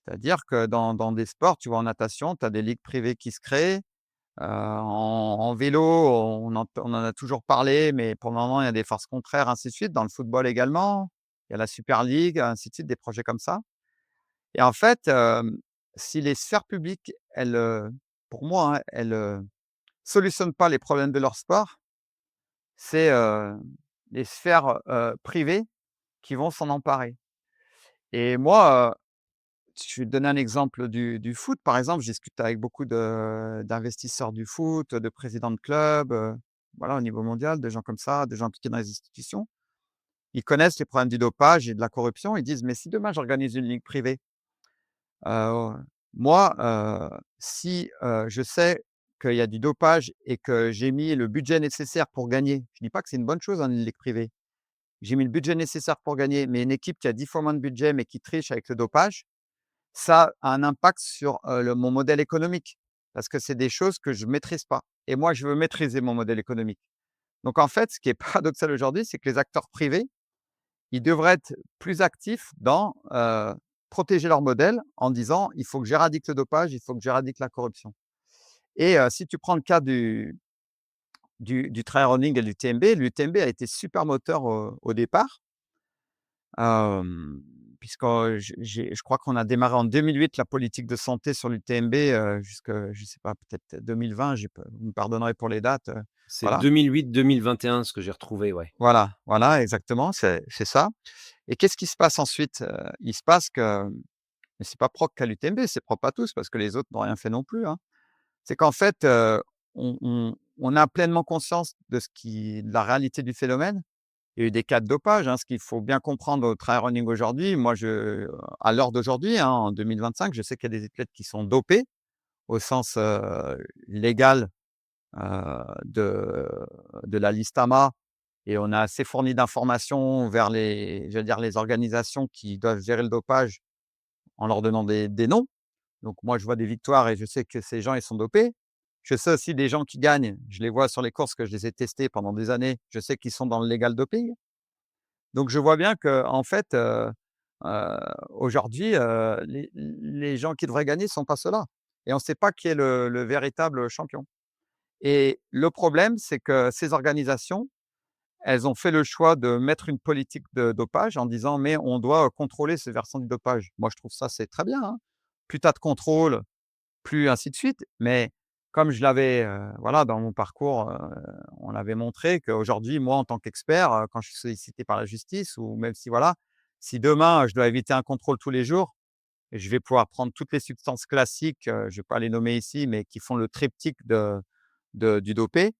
C'est-à-dire que dans des sports, tu vois, en natation, tu as des ligues privées qui se créent. En vélo, on en a toujours parlé, mais pour le moment, il y a des forces contraires, ainsi de suite. Dans le football également, il y a la Super League, ainsi de suite, des projets comme ça. Et en fait, si les sphères publiques, elles, pour moi, hein, elles, solutionnent pas les problèmes de leur sport, c'est, les sphères, privées qui vont s'en emparer. Et moi, je vais te donner un exemple du foot, par exemple. Je discute avec beaucoup d'investisseurs du foot, de présidents de clubs, voilà, au niveau mondial, des gens comme ça, des gens impliqués dans les institutions. Ils connaissent les problèmes du dopage et de la corruption. Ils disent: «Mais si demain j'organise une ligue privée, heu, moi, si, je sais qu'il y a du dopage et que j'ai mis le budget nécessaire pour gagner», je dis pas que c'est une bonne chose, hein, une ligue privée. J'ai mis le budget nécessaire pour gagner, mais une équipe qui a 10 fois moins de budget, mais qui triche avec le dopage, ça a un impact sur, mon modèle économique, parce que c'est des choses que je maîtrise pas et moi, je veux maîtriser mon modèle économique. Donc en fait, ce qui est paradoxal aujourd'hui, c'est que les acteurs privés, ils devraient être plus actifs dans, protéger leur modèle en disant: «Il faut que j'éradique le dopage, il faut que j'éradique la corruption». Et si tu prends le cas du trail running et du l'UTMB, l'UTMB a été super moteur au départ. Hem, Puisque, je crois qu'on a démarré en 2008 la politique de santé sur l'UTMB, jusque, je sais pas, peut-être 2020, j'ai pas, vous me pardonnerez pour les dates, C'est voilà. 2008-2021 ce que j'ai retrouvé, ouais. Voilà, voilà, exactement, c'est ça. Et qu'est-ce qui se passe ensuite? Il se passe que, mais c'est pas propre qu'à l'UTMB, c'est propre à tous parce que les autres n'ont rien fait non plus, hein. C'est qu'en fait, on a pleinement conscience de la réalité du phénomène. Il y a eu des cas de dopage, hein. Ce qu'il faut bien comprendre au trail running aujourd'hui, moi à l'heure d'aujourd'hui, hein, en 2025, je sais qu'il y a des athlètes qui sont dopés au sens, légal, de la liste AMA, et on a assez fourni d'informations vers les, je veux dire, les organisations qui doivent gérer le dopage en leur donnant des noms. Donc moi, je vois des victoires et je sais que ces gens, ils sont dopés. Je sais aussi des gens qui gagnent, je les vois sur les courses que je les ai testés pendant des années, je sais qu'ils sont dans le legal doping. Donc je vois bien qu'en fait, aujourd'hui, les gens qui devraient gagner sont pas ceux-là et on ne sait pas qui est le véritable champion. Et le problème, c'est que ces organisations, elles ont fait le choix de mettre une politique de dopage en disant: «Mais on doit, contrôler ce versant du dopage». Moi, je trouve ça, c'est très bien, hein. Plus tu as de contrôle, plus ainsi de suite. Mais comme je l'avais, voilà, dans mon parcours, on l'avait montré qu'aujourd'hui, moi, en tant qu'expert, quand je suis sollicité par la justice ou même si voilà, si demain, je dois éviter un contrôle tous les jours, je vais pouvoir prendre toutes les substances classiques, je ne vais pas les nommer ici, mais qui font le triptyque du dopé.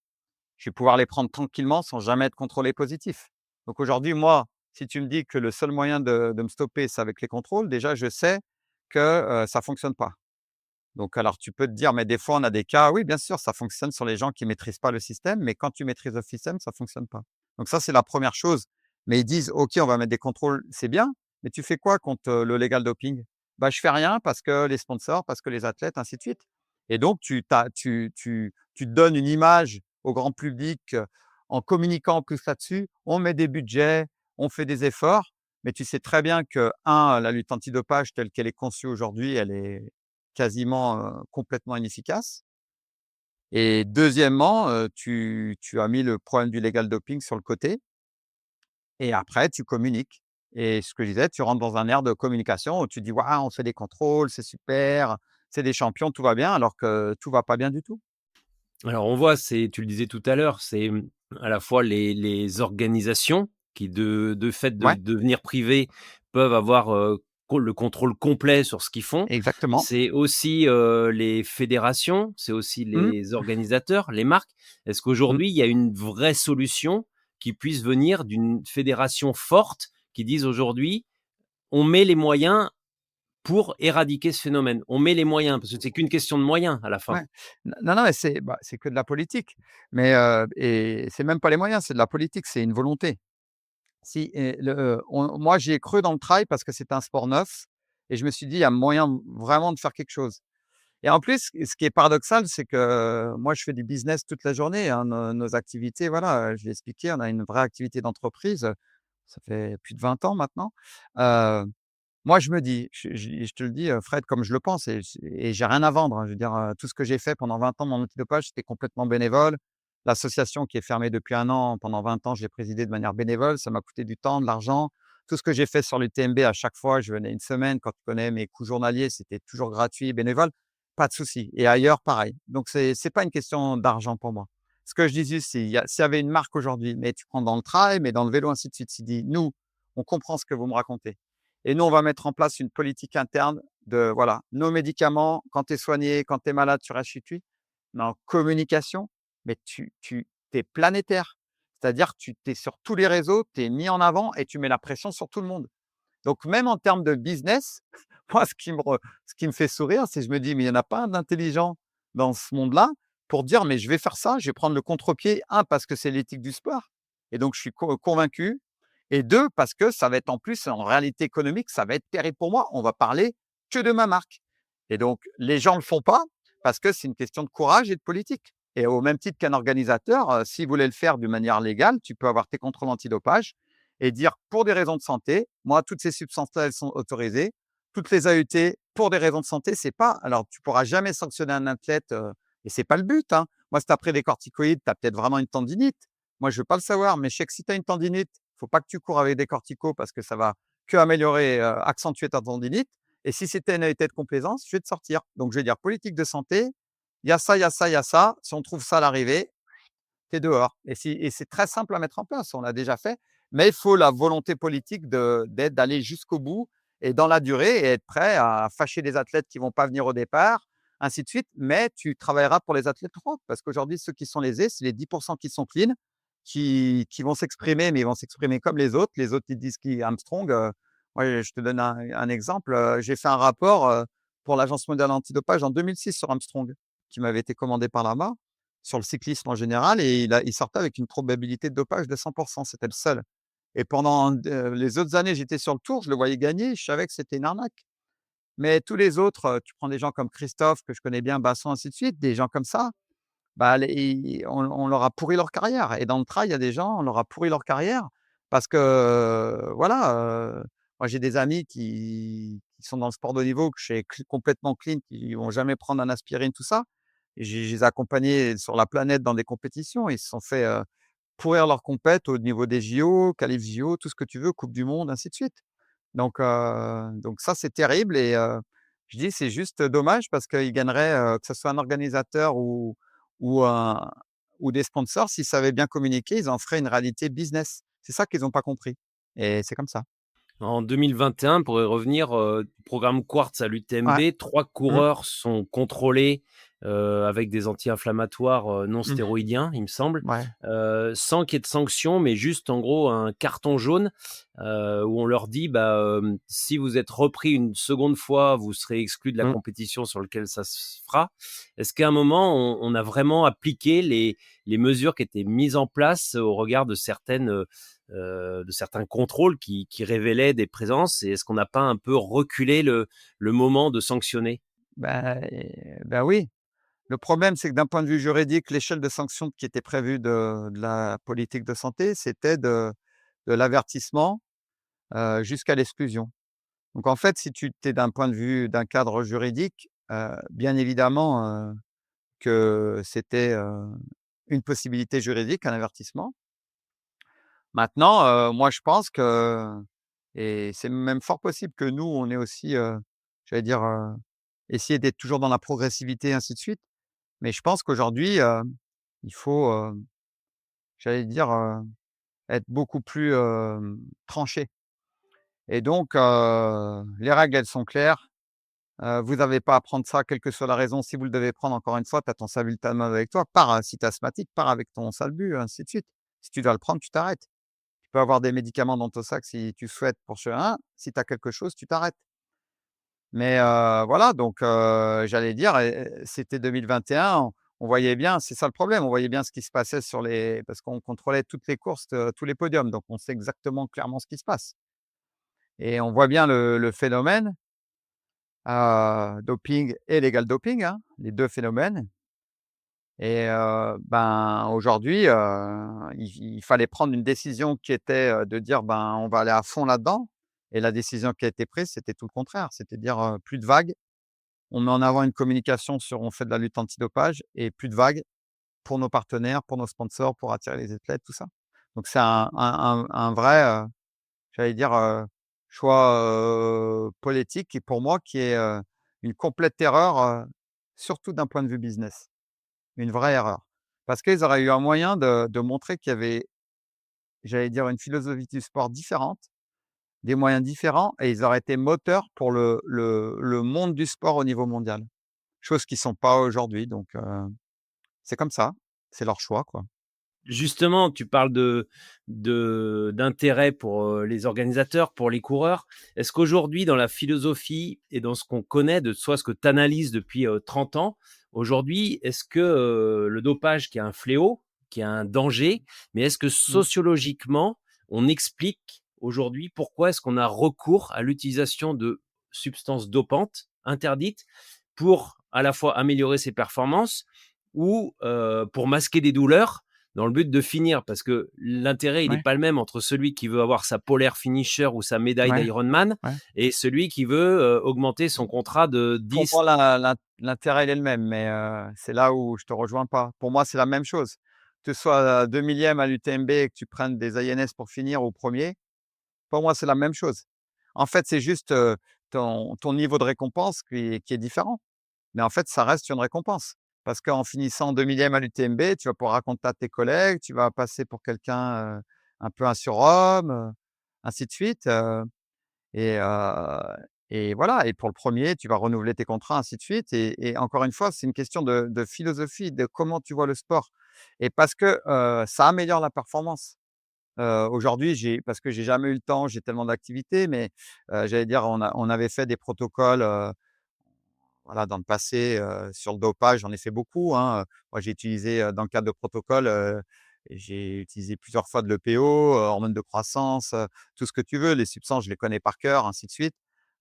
Je vais pouvoir les prendre tranquillement sans jamais être contrôlé positif. Donc aujourd'hui, moi, si tu me dis que le seul moyen de me stopper, c'est avec les contrôles, déjà, je sais que, ça fonctionne pas. Donc alors tu peux te dire: «Mais des fois, on a des cas», oui, bien sûr, ça fonctionne sur les gens qui maîtrisent pas le système, mais quand tu maîtrises le système, ça fonctionne pas. Donc ça, c'est la première chose. Mais ils disent: «OK, on va mettre des contrôles», c'est bien, mais tu fais quoi contre, le legal doping? Bah, je fais rien parce que les sponsors, parce que les athlètes, ainsi de suite. Et donc tu te donnes une image au grand public, en communiquant en plus là-dessus. On met des budgets, on fait des efforts, mais tu sais très bien que, la lutte antidopage telle qu'elle est conçue aujourd'hui, elle est quasiment, complètement inefficace. Et deuxièmement, tu as mis le problème du legal doping sur le côté et après tu communiques. Et ce que je disais, tu rentres dans un air de communication où tu dis: «Waouh, on fait des contrôles, c'est super, c'est des champions, tout va bien», alors que tout va pas bien du tout. Alors on voit, tu le disais tout à l'heure, à la fois les organisations qui de fait de Ouais, devenir privés peuvent avoir, le contrôle complet sur ce qu'ils font. exactement. C'est aussi, les fédérations, c'est aussi Mmh, les organisateurs, les marques. Est-ce mmh, qu'aujourd'hui, il y a une vraie solution qui puisse venir d'une fédération forte qui dise aujourd'hui: «On met les moyens pour éradiquer ce phénomène. On met les moyens», parce que c'est qu'une question de moyens à la fin. ouais. Non, non, mais c'est que de la politique, mais et c'est même pas les moyens, c'est de la politique, c'est une volonté. Si et moi, j'y ai cru dans le trail parce que c'est un sport neuf et je me suis dit: «Il y a moyen vraiment de faire quelque chose». Et en plus, ce qui est paradoxal, c'est que moi, je fais du business toute la journée, hein. Nos activités, voilà, je l'ai expliqué, on a une vraie activité d'entreprise, ça fait plus de 20 ans maintenant. Heu, Moi, je me dis, je te le dis, Fred, comme je le pense et j'ai rien à vendre, hein. Je veux dire, tout ce que j'ai fait pendant 20 ans dans l'antidopage, c'était complètement bénévole. L'association qui est fermée depuis 1 an, pendant 20 ans, je l'ai présidée de manière bénévole. Ça m'a coûté du temps, de l'argent. Tout ce que j'ai fait sur l'UTMB, à chaque fois, je venais une semaine. Quand tu connais mes coûts journaliers, c'était toujours gratuit, bénévole, pas de souci. Et ailleurs, pareil. Donc c'est pas une question d'argent pour moi. Ce que je dis juste, s'il y avait une marque aujourd'hui, mais tu prends dans le trail, mais dans le vélo, ainsi de suite, s'il dit: «Nous, on comprend ce que vous me racontez. Et nous, on va mettre en place une politique interne de, voilà, nos médicaments, quand tu es soigné, quand tu es malade, tu restes chez toi. Mais en communication, mais tu es planétaire. C'est-à-dire, tu es sur tous les réseaux, tu es mis en avant et tu mets la pression sur tout le monde. Donc même en termes de business, moi, ce qui me fait sourire, c'est que je me dis: «Mais il y en a pas un d'intelligent dans ce monde-là pour dire: "Mais je vais faire ça, je vais prendre le contre-pied"». Un, parce que c'est l'éthique du sport et donc je suis convaincu, et 2, parce que ça va être, en plus, en réalité économique, ça va être terrible pour moi. On va parler que de ma marque et donc les gens le font pas parce que c'est une question de courage et de politique, et au même titre qu'un organisateur, s'il voulait le faire d'une manière légale, tu peux avoir tes contrôles antidopage et dire: «Pour des raisons de santé, moi, toutes ces substances-là, elles sont autorisées. Toutes les AET, pour des raisons de santé, c'est pas». Alors tu pourras jamais sanctionner un athlète, et c'est pas le but, hein. Moi, si tu as pris des corticoïdes, tu as peut-être vraiment une tendinite. Moi, je veux pas le savoir, mais je sais que si tu as une tendinite, faut pas que tu cours avec des corticos parce que ça va que améliorer, accentuer ta tendinite, et si c'était une AET de complaisance, je vais te sortir. Donc je vais dire: «Politique de santé, il y a ça, il y a ça, il y a ça. Si on trouve ça à l'arrivée, tu es dehors», et c'est très simple à mettre en place, on l'a déjà fait, mais il faut la volonté politique d'aller jusqu'au bout et dans la durée et être prêt à fâcher les athlètes qui vont pas venir au départ, ainsi de suite, mais tu travailleras pour les athlètes propres parce qu'aujourd'hui, ceux qui sont lésés, c'est les 10 qui sont clean, qui vont s'exprimer, mais ils vont s'exprimer comme les autres. Les autres, ils disent qu'ils Armstrong, moi, je te donne un exemple, j'ai fait un rapport, pour l'Agence mondiale antidopage en 2006 sur Armstrong, qui m'avait été commandé par l'AMA sur le cyclisme en général, et il sortait avec une probabilité de dopage de 100. C'était le seul, et pendant les autres années, j'étais sur le Tour, je le voyais gagner, je savais que c'était une arnaque. Mais tous les autres, tu prends des gens comme Christophe, que je connais bien, Basson, ainsi de suite, des gens comme ça, bah, les on leur a pourri leur carrière, et dans le trail, il y a des gens, on leur a pourri leur carrière parce que, voilà, moi j'ai des amis qui sont dans le sport de haut niveau, que je sais complètement clean, qui vont jamais prendre un aspirine, tout ça, et je les ai accompagnés sur la planète dans des compétitions. Ils se sont fait, pourrir leur compète au niveau des JO, qualif JO, tout ce que tu veux, coupe du monde, ainsi de suite. Donc ça, c'est terrible, et je dis: «C'est juste dommage» parce qu'ils gagneraient, que ce soit un organisateur ou un ou des sponsors, s'ils savaient bien communiquer, ils en feraient une réalité business. C'est ça qu'ils ont pas compris, et c'est comme ça. En 2021, pour y revenir, programme Quartz à Ouais. l'UTMB, 3 Mmh. coureurs sont contrôlés, avec des anti-inflammatoires, non Mmh. stéroïdiens, il me semble, Ouais. sans qu'il y ait de sanction, mais juste en gros un carton jaune, où on leur dit: «Bah, si vous êtes repris une seconde fois, vous serez exclu de la Mmh. compétition sur lequel ça se fera». Est-ce qu'à un moment on a vraiment appliqué les mesures qui étaient mises en place au regard de certains contrôles qui révélaient des présences, et est-ce qu'on n'a pas un peu reculé le moment de sanctionner? Bah, oui. Le problème, c'est que d'un point de vue juridique, l'échelle de sanction qui était prévue de la politique de santé, c'était de l'avertissement, jusqu'à l'exclusion. Donc en fait, si tu es d'un point de vue d'un cadre juridique, bien évidemment, que c'était, une possibilité juridique, un avertissement. Maintenant, moi je pense que, et c'est même fort possible que nous, on ait aussi, j'allais dire, essayé d'être toujours dans la progressivité, ainsi de suite. Mais je pense qu'aujourd'hui, il faut, j'allais dire, être beaucoup plus, tranché et donc les règles, elles sont claires. Vous n'avez pas à prendre ça, quelle que soit la raison. Si vous le devez prendre, encore une fois, tu as ton salbutamol avec toi, pars, si tu es asthmatique, pars avec ton Salbu, ainsi de suite. Si tu dois le prendre, tu t'arrêtes. Tu peux avoir des médicaments dans ton sac si tu souhaites pour ce un. Si tu as quelque chose, tu t'arrêtes. Mais voilà, donc j'allais dire c'était 2021, on voyait bien, c'est ça le problème, on voyait bien ce qui se passait sur les parce qu'on contrôlait toutes les courses, tous les podiums, donc on sait exactement clairement ce qui se passe et on voit bien le phénomène, doping et legal doping, hein, les 2 phénomènes et ben, aujourd'hui, il fallait prendre une décision qui était, de dire: «Ben, on va aller à fond là-dedans» et la décision qui a été prise, c'était tout le contraire. C'était de dire, plus de vagues. On met en avant une communication sur on fait de la lutte antidopage et plus de vagues pour nos partenaires, pour nos sponsors, pour attirer les athlètes, tout ça. Donc c'est un vrai, j'allais dire, choix, politique et pour moi qui est, une complète erreur, surtout d'un point de vue business. Une vraie erreur. Parce qu'ils auraient eu un moyen de montrer qu'il y avait, j'allais dire, une philosophie du sport différente, des moyens différents et ils auraient été moteurs pour le monde du sport au niveau mondial. Chose qu'ils sont pas aujourd'hui, donc c'est comme ça, c'est leur choix, quoi. Justement, tu parles d'intérêt pour, les organisateurs, pour les coureurs. Est-ce qu'aujourd'hui, dans la philosophie et dans ce qu'on connaît de soit ce que tu analyses depuis, 30 ans, aujourd'hui, est-ce que, le dopage qui est un fléau, qui est un danger, mais est-ce que Mmh. sociologiquement, on explique aujourd'hui pourquoi est-ce qu'on a recours à l'utilisation de substances dopantes interdites pour à la fois améliorer ses performances ou, pour masquer des douleurs? Dans le but de finir, parce que l'intérêt, il n'est Ouais, pas le même entre celui qui veut avoir sa polaire finisher ou sa médaille ouais, d'Ironman ouais. et celui qui veut augmenter son contrat de Pour 10. moi, l'intérêt, il est le même, mais c'est là où je te rejoins pas. Pour moi, c'est la même chose. Que tu sois 2 millièmes à l'UTMB et que tu prennes des INS pour finir ou premier, pour moi, c'est la même chose. En fait, c'est juste, ton niveau de récompense qui est différent. Mais en fait, ça reste une récompense. Parce qu'en finissant 2 millièmes à l'UTMB, tu vas pouvoir raconter à tes collègues, tu vas passer pour quelqu'un, un peu un surhomme, ainsi de suite, et voilà et pour le premier, tu vas renouveler tes contrats, ainsi de suite et encore une fois, c'est une question de philosophie, de comment tu vois le sport et parce que, ça améliore la performance. Aujourd'hui, parce que j'ai jamais eu le temps, j'ai tellement d'activités, mais j'allais dire, on avait fait des protocoles, voilà, dans le passé, sur le dopage, j'en ai fait beaucoup, hein, moi, j'ai utilisé, dans le cadre de protocoles, j'ai utilisé plusieurs fois de l'EPO, hormones de croissance, tout ce que tu veux. Les substances, je les connais par cœur, ainsi de suite.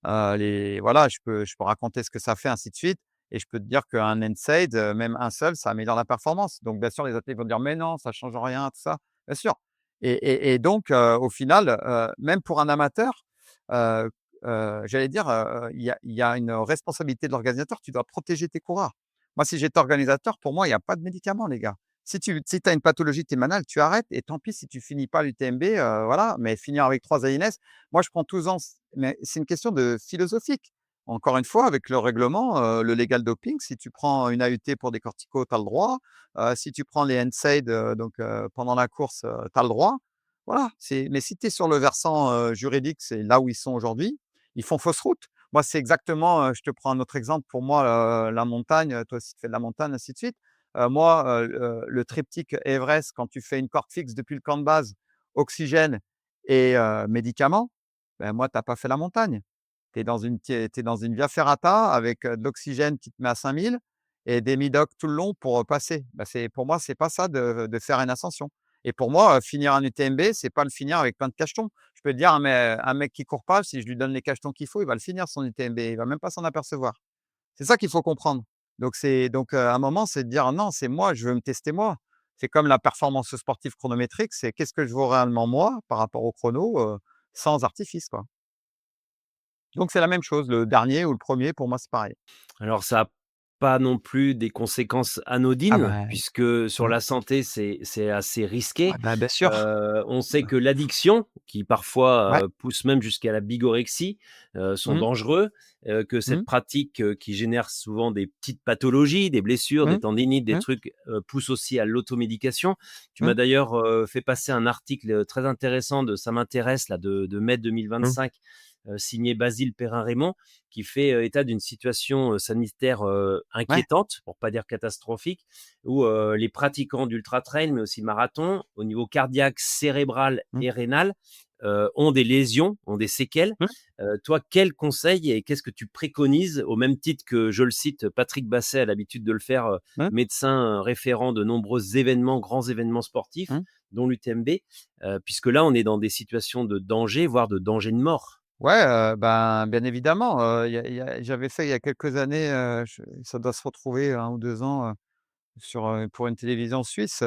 Les voilà, je peux raconter ce que ça fait, ainsi de suite et je peux te dire qu'un NSAID, même un seul, ça améliore la performance. Donc bien sûr, les athlètes vont dire: «Mais non, ça change rien», tout ça. Bien sûr et donc au final, même pour un amateur, heu j'allais dire, il y a une responsabilité de l'organisateur, tu dois protéger tes coureurs. Moi, si j'étais organisateur, pour moi, il y a pas de médicaments, les gars. Si tu as une pathologie, tu es malade, tu arrêtes et tant pis si tu finis pas l'UTMB, voilà, mais finir avec 3 AINS, moi, je prends tous ans. Mais c'est une question de philosophique. Encore une fois, avec le règlement, le legal doping, si tu prends une AUT pour des corticos, tu as le droit. Si tu prends les NSAID, donc pendant la course, tu as le droit. Voilà, mais si tu es sur le versant, juridique, c'est là où ils sont aujourd'hui, ils font fausse route. Moi, c'est exactement, je te prends un autre exemple. Pour moi, la montagne, toi aussi tu fais de la montagne, ainsi de suite. Moi, le triptyque Everest, quand tu fais une corde fixe depuis le camp de base, oxygène et médicaments, ben, moi, tu as pas fait la montagne. Tu es dans une via ferrata avec, de l'oxygène qui te met à 5000 et des médocs tout le long pour, passer. Bah, pour moi, c'est pas ça de faire une ascension et pour moi, finir un UTMB, c'est pas le finir avec plein de cachetons. Je peux te dire, un mec qui court pas, si je lui donne les cachetons qu'il faut, il va le finir son UTMB, il va même pas s'en apercevoir. C'est ça qu'il faut comprendre. À un moment, c'est de dire: «Non, c'est moi, je veux me tester moi». C'est comme la performance sportive chronométrique, c'est qu'est-ce que je vaux réellement moi par rapport au chrono, sans artifice, quoi. Donc c'est la même chose, le dernier ou le premier pour moi, c'est pareil. Alors ça pas non plus des conséquences Ah anodines, bah, puisque sur ouais, la santé, c'est assez ouais, risqué. bah, bien sûr. On sait que l'addiction, qui parfois, Ouais. pousse même jusqu'à la bigorexie, sont Mmh. dangereux, que cette Mmh. pratique, qui génère souvent des petites pathologies, des blessures, des Mmh. tendinites, des Mmh. trucs, pousse aussi à l'automédication. Tu m'as Mmh. d'ailleurs, fait passer un article, très intéressant de Ça m'intéresse là de mai Mmh. 2025, signé Basile Perrin-Raymond, qui fait, état d'une situation, sanitaire, Ouais. inquiétante, pour pas dire catastrophique, où, les pratiquants d'ultra trail, mais aussi marathon, au niveau cardiaque, cérébral Mmh. et rénal, ont des lésions, ont des séquelles. Mmh. Toi, quels conseils et qu'est-ce que tu préconises, au même titre que, je le cite, Patrick Basset a l'habitude de le faire, Mmh. médecin, référent de nombreux événements, grands événements sportifs, Mmh. dont l'UTMB, puisque là, on est dans des situations de danger, voire de danger de mort. Ouais, ben, bien évidemment, j'avais fait il y a quelques années, ça doit se retrouver 1 ou 2 ans, pour une télévision suisse,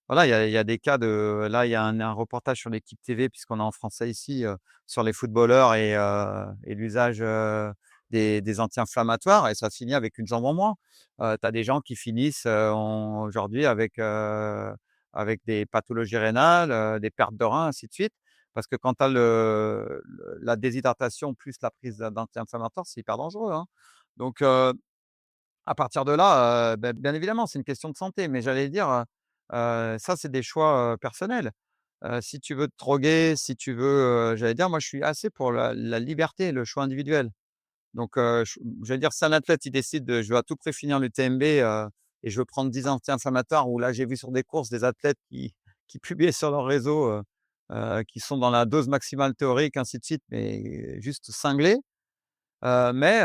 voilà, il y a des cas de là, il y a un reportage sur l'équipe TV puisqu'on est en français ici, sur les footballeurs et l'usage, des anti-inflammatoires et ça finit avec une jambe en moins. Tu as des gens qui finissent, aujourd'hui avec des pathologies rénales, des pertes de reins, ainsi de suite. Parce que quand tu as la déshydratation plus la prise d'anti-inflammatoires, c'est hyper dangereux, hein. Donc à partir de là, bien évidemment, c'est une question de santé, mais j'allais dire, ça, c'est des choix, personnels. Si tu veux te droguer, si tu veux, j'allais dire, moi, je suis assez pour la liberté, le choix individuel. Donc, j'allais dire, si un athlète, il décide de: «Je veux à tout prix finir l'UTMB, et je veux prendre 10 anti-inflammatoires», ou là, j'ai vu sur des courses des athlètes qui publiaient sur leurs réseaux, qui sont dans la dose maximale théorique, ainsi de suite, mais juste cinglés. Mais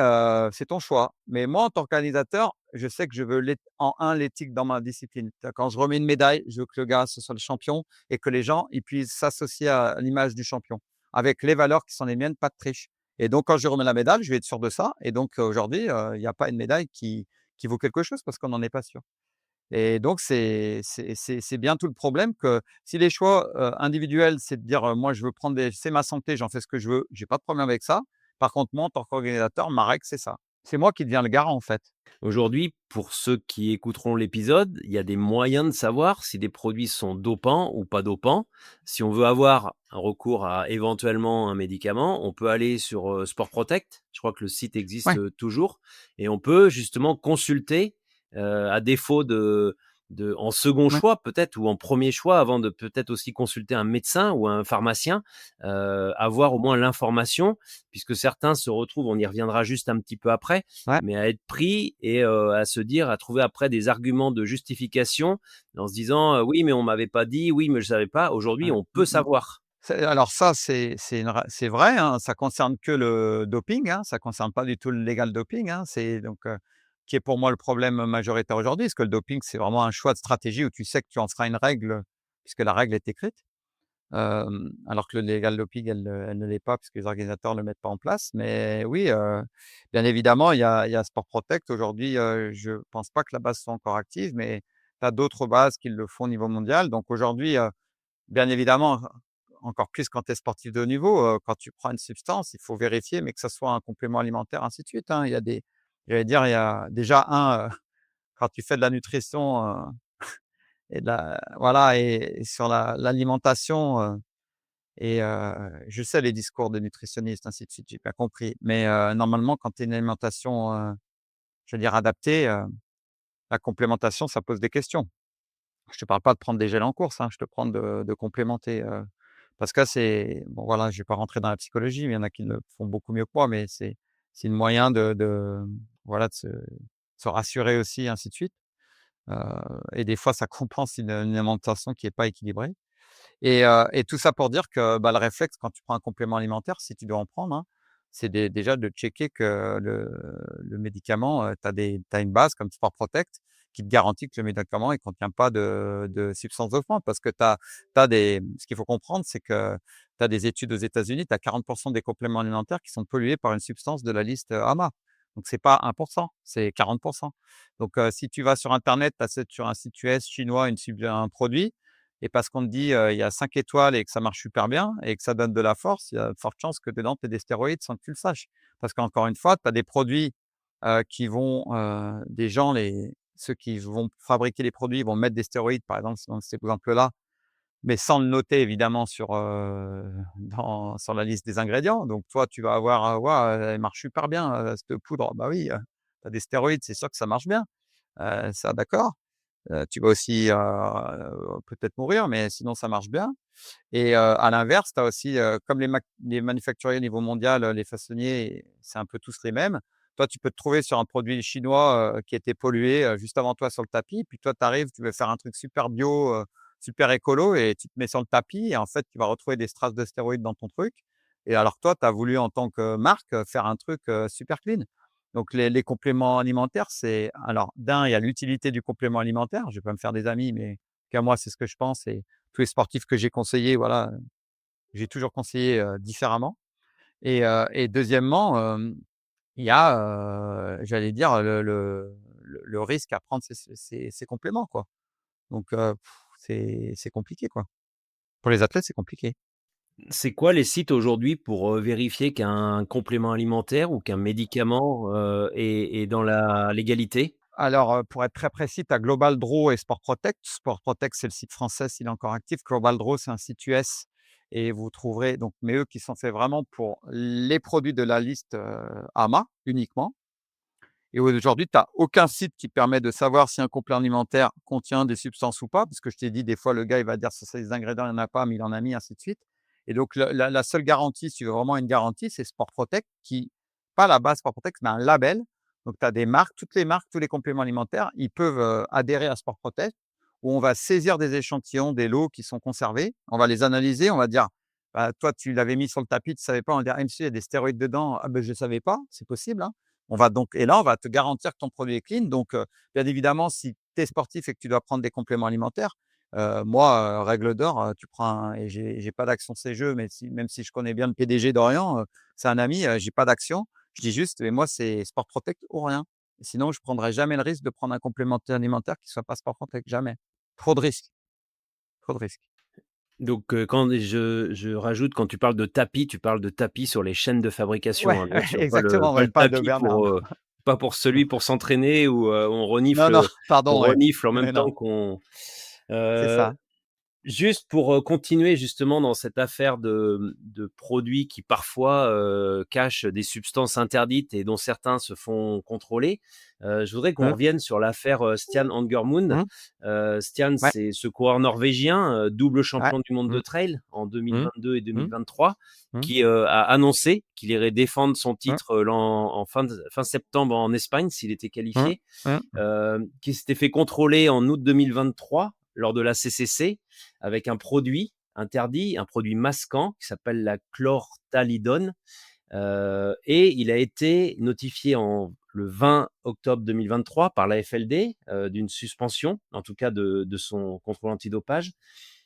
c'est ton choix. Mais moi, en tant qu'organisateur, je sais que je veux l'éthique dans ma discipline. C'est-à-dire quand je remets une médaille, je veux que le gars, ce soit le champion et que les gens, ils puissent s'associer à l'image du champion, avec les valeurs qui sont les miennes, pas de triche. Et donc quand je remets la médaille, je vais être sûr de ça et donc aujourd'hui, il y a pas une médaille qui vaut quelque chose parce qu'on n'en est pas sûr. Et donc c'est bien tout le problème que si les choix, individuels, c'est de dire, «Moi, je veux prendre des c'est ma santé, j'en fais ce que je veux, j'ai pas de problème avec ça». Par contre, moi, en tant qu'organisateur, ma règle, c'est ça. C'est moi qui deviens le garant, en fait. Aujourd'hui, pour ceux qui écouteront l'épisode, il y a des moyens de savoir si des produits sont dopants ou pas dopants. Si on veut avoir un recours à éventuellement un médicament, on peut aller sur Sport Protect. Je crois que le site existe Ouais, toujours et on peut justement consulter à défaut en second ouais. choix peut-être ou en premier choix avant de peut-être aussi consulter un médecin ou un pharmacien, avoir au moins l'information puisque certains se retrouvent, on y reviendra juste un petit peu après, Ouais. mais à être pris et à se dire, à trouver après des arguments de justification en se disant, «Oui, mais on m'avait pas dit, oui, mais je savais pas». Aujourd'hui, Ouais. on peut Mmh mh. savoir. Alors ça, c'est vrai, hein, ça concerne que le doping, hein, ça concerne pas du tout le legal doping, hein. C'est donc qui est pour moi le problème majoritaire aujourd'hui, parce que le doping, c'est vraiment un choix de stratégie où tu sais que tu en feras une règle, puisque la règle est écrite. Alors que le legal doping, elle ne l'est pas puisque les organisateurs ne le mettent pas en place. Mais oui, bien évidemment, il y a Sport Protect aujourd'hui, je pense pas que la base soit encore active, mais tu as d'autres bases qui le font au niveau mondial. Donc aujourd'hui, bien évidemment, encore plus quand tu es sportif de haut niveau, quand tu prends une substance, il faut vérifier, mais que ça soit un complément alimentaire, ainsi de suite, hein. Il y a des J'allais dire, il y a déjà quand tu fais de la nutrition, et de la voilà et sur l'alimentation, et je sais les discours des nutritionnistes, ainsi de suite, j'ai bien compris. Mais normalement, quand tu as une alimentation, je veux dire adaptée, la complémentation, ça pose des questions. Je te parle pas de prendre des gels en course, hein, je te parle de complémenter, parce que c'est bon voilà, je vais pas rentrer dans la psychologie, mais il y en a qui le font beaucoup mieux que moi, mais c'est un moyen voilà, de se rassurer aussi, ainsi de suite. Heu et des fois, ça compense une alimentation qui est pas équilibrée. Et tout ça pour dire que, bah, le réflexe quand tu prends un complément alimentaire, si tu dois en prendre, hein, c'est déjà de checker que le médicament, tu as une base comme Sport Protect qui te garantit que le médicament, il contient pas de substances dopantes. Parce que ce qu'il faut comprendre, c'est que tu as des études aux États-Unis, tu as 40 des compléments alimentaires qui sont pollués par une substance de la liste, AMA. Donc c'est pas 1, c'est 40. Donc si tu vas sur internet, tu achètes sur un site US chinois un produit, et parce qu'on te dit, il y a 5 étoiles et que ça marche super bien et que ça donne de la force, il y a de fortes chances que dedans tu aies des stéroïdes sans que tu le saches. Parce qu'encore une fois, tu as des produits, qui vont, des gens, ceux qui vont fabriquer les produits vont mettre des stéroïdes, par exemple, dans cet exemple-là, mais sans le noter évidemment sur la liste des ingrédients. Donc toi, tu vas avoir: «Waouh, elle marche super bien, cette poudre». Bah oui, tu as des stéroïdes, c'est sûr que ça marche bien. Ça d'accord. Tu vas aussi, peut-être mourir, mais sinon ça marche bien. Et à l'inverse, tu as aussi, comme les manufacturiers au niveau mondial, les façonniers, c'est un peu tous les mêmes. Toi, tu peux te trouver sur un produit chinois, qui a été pollué, juste avant toi sur le tapis, puis toi, tu arrives, tu veux faire un truc super bio, super écolo et tu te mets sur le tapis et en fait, tu vas retrouver des traces de stéroïdes dans ton truc et alors que toi, tu as voulu en tant que marque, faire un truc, super clean. Donc les compléments alimentaires, c'est alors d'un, il y a l'utilité du complément alimentaire, je vais pas me faire des amis, mais en tout cas moi, c'est ce que je pense et tous les sportifs que j'ai conseillés, voilà, j'ai toujours conseillé, différemment et deuxièmement, il y a, j'allais dire le risque à prendre ces compléments, quoi. Donc c'est compliqué, quoi. Pour les athlètes, c'est compliqué. C'est quoi les sites aujourd'hui pour, vérifier qu'un complément alimentaire ou qu'un médicament, est dans la légalité? Alors, pour être très précis, tu as Global Draw et Sport Protect. Sport Protect, c'est le site français s'il est encore actif. Global Draw, c'est un site US et vous trouverez donc mais eux qui sont faits vraiment pour les produits de la liste, AMA uniquement. Et aujourd'hui, tu as aucun site qui permet de savoir si un complément alimentaire contient des substances ou pas, parce que je t'ai dit, des fois, le gars, il va dire sur ses ingrédients, il n'y en a pas, mais il en a mis, ainsi de suite. Et donc, la seule garantie, si tu veux vraiment une garantie, c'est Sport Protect, qui, pas la base Sport Protect, mais un label. Donc, tu as des marques, toutes les marques, tous les compléments alimentaires, ils peuvent adhérer à Sport Protect, où on va saisir des échantillons, des lots qui sont conservés, on va les analyser, on va dire, bah, toi, tu l'avais mis sur le tapis, tu ne savais pas, on va dire, ah, monsieur, il y a des stéroïdes dedans, ah ben, je ne savais pas, c'est possible, hein. On va donc et là, on va te garantir que ton produit est clean. Donc, bien évidemment, si tu es sportif et que tu dois prendre des compléments alimentaires, moi, règle d'or, tu prends un et j'ai pas d'action CGE, mais même si je connais bien le PDG d'Orient, c'est un ami, j'ai pas d'action. Je dis juste: «Mais moi, c'est Sport Protect ou rien». Sinon, je prendrai jamais le risque de prendre un complément alimentaire qui soit pas Sport Protect, jamais. Trop de risques, trop de risques. Donc, quand je rajoute, quand tu parles de tapis, tu parles de tapis sur les chaînes de Ouais, fabrication, hein, bien sûr, exactement, pas ouais, le pas de tapis Bernard. pas pour celui pour s'entraîner où, Non, non, on pardon, ouais. renifle en même Mais non, temps qu'on c'est heu ça. Juste pour, continuer justement dans cette affaire de produits qui parfois, cachent des substances interdites et dont certains se font contrôler. Je voudrais qu'on Mmh, revienne sur l'affaire, Stian Angermund. mmh, Stian, ouais, c'est ce coureur norvégien, double ouais. champion du monde de Mmh, trail en mmh, 2022 et mmh, 2023, mmh, qui, a annoncé qu'il irait défendre son mmh. titre, en fin septembre en Espagne s'il était Mmh. qualifié, Mmh. qui s'était fait contrôler en août 2023 lors de la CCC avec un produit interdit, un produit masquant qui s'appelle la chlorthalidone. Et il a été notifié le 20 octobre 2023 par la FLD d'une suspension, en tout cas de son contrôle antidopage.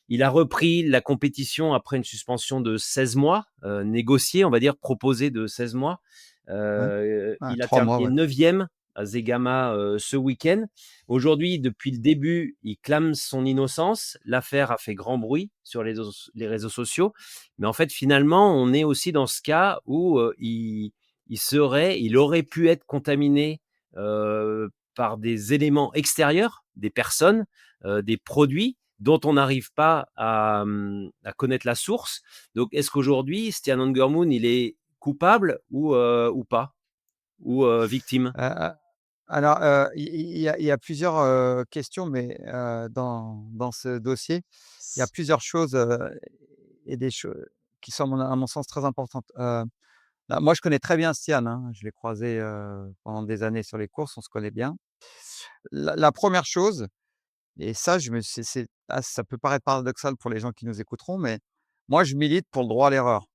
Il a repris la compétition après une suspension de 16 mois, négociée, on va dire, proposée de 16 mois. Ouais. Ouais, Il a 3 mois, terminé ouais. 9e à Zegama ce week-end. Aujourd'hui, depuis le début, il clame son innocence. L'affaire a fait grand bruit sur les réseaux sociaux. Mais en fait, finalement, on est aussi dans ce cas où il aurait pu être contaminé par des éléments extérieurs, des personnes, des produits dont on n'arrive pas à connaître la source. Donc, est-ce qu'aujourd'hui, Stian Angermund, il est coupable ou pas? Ou victime? Heu, alors, il y a plusieurs, questions, mais, dans ce dossier, il y a plusieurs choses, et des choses qui sont à mon sens très importantes. Bah, moi, je connais très bien Stian, hein. Je l'ai croisé, pendant des années sur les courses, on se connaît bien. La 1re chose et ça, je me c'est ça peut paraître paradoxal pour les gens qui nous écouteront, mais moi, je milite pour le droit à l'erreur.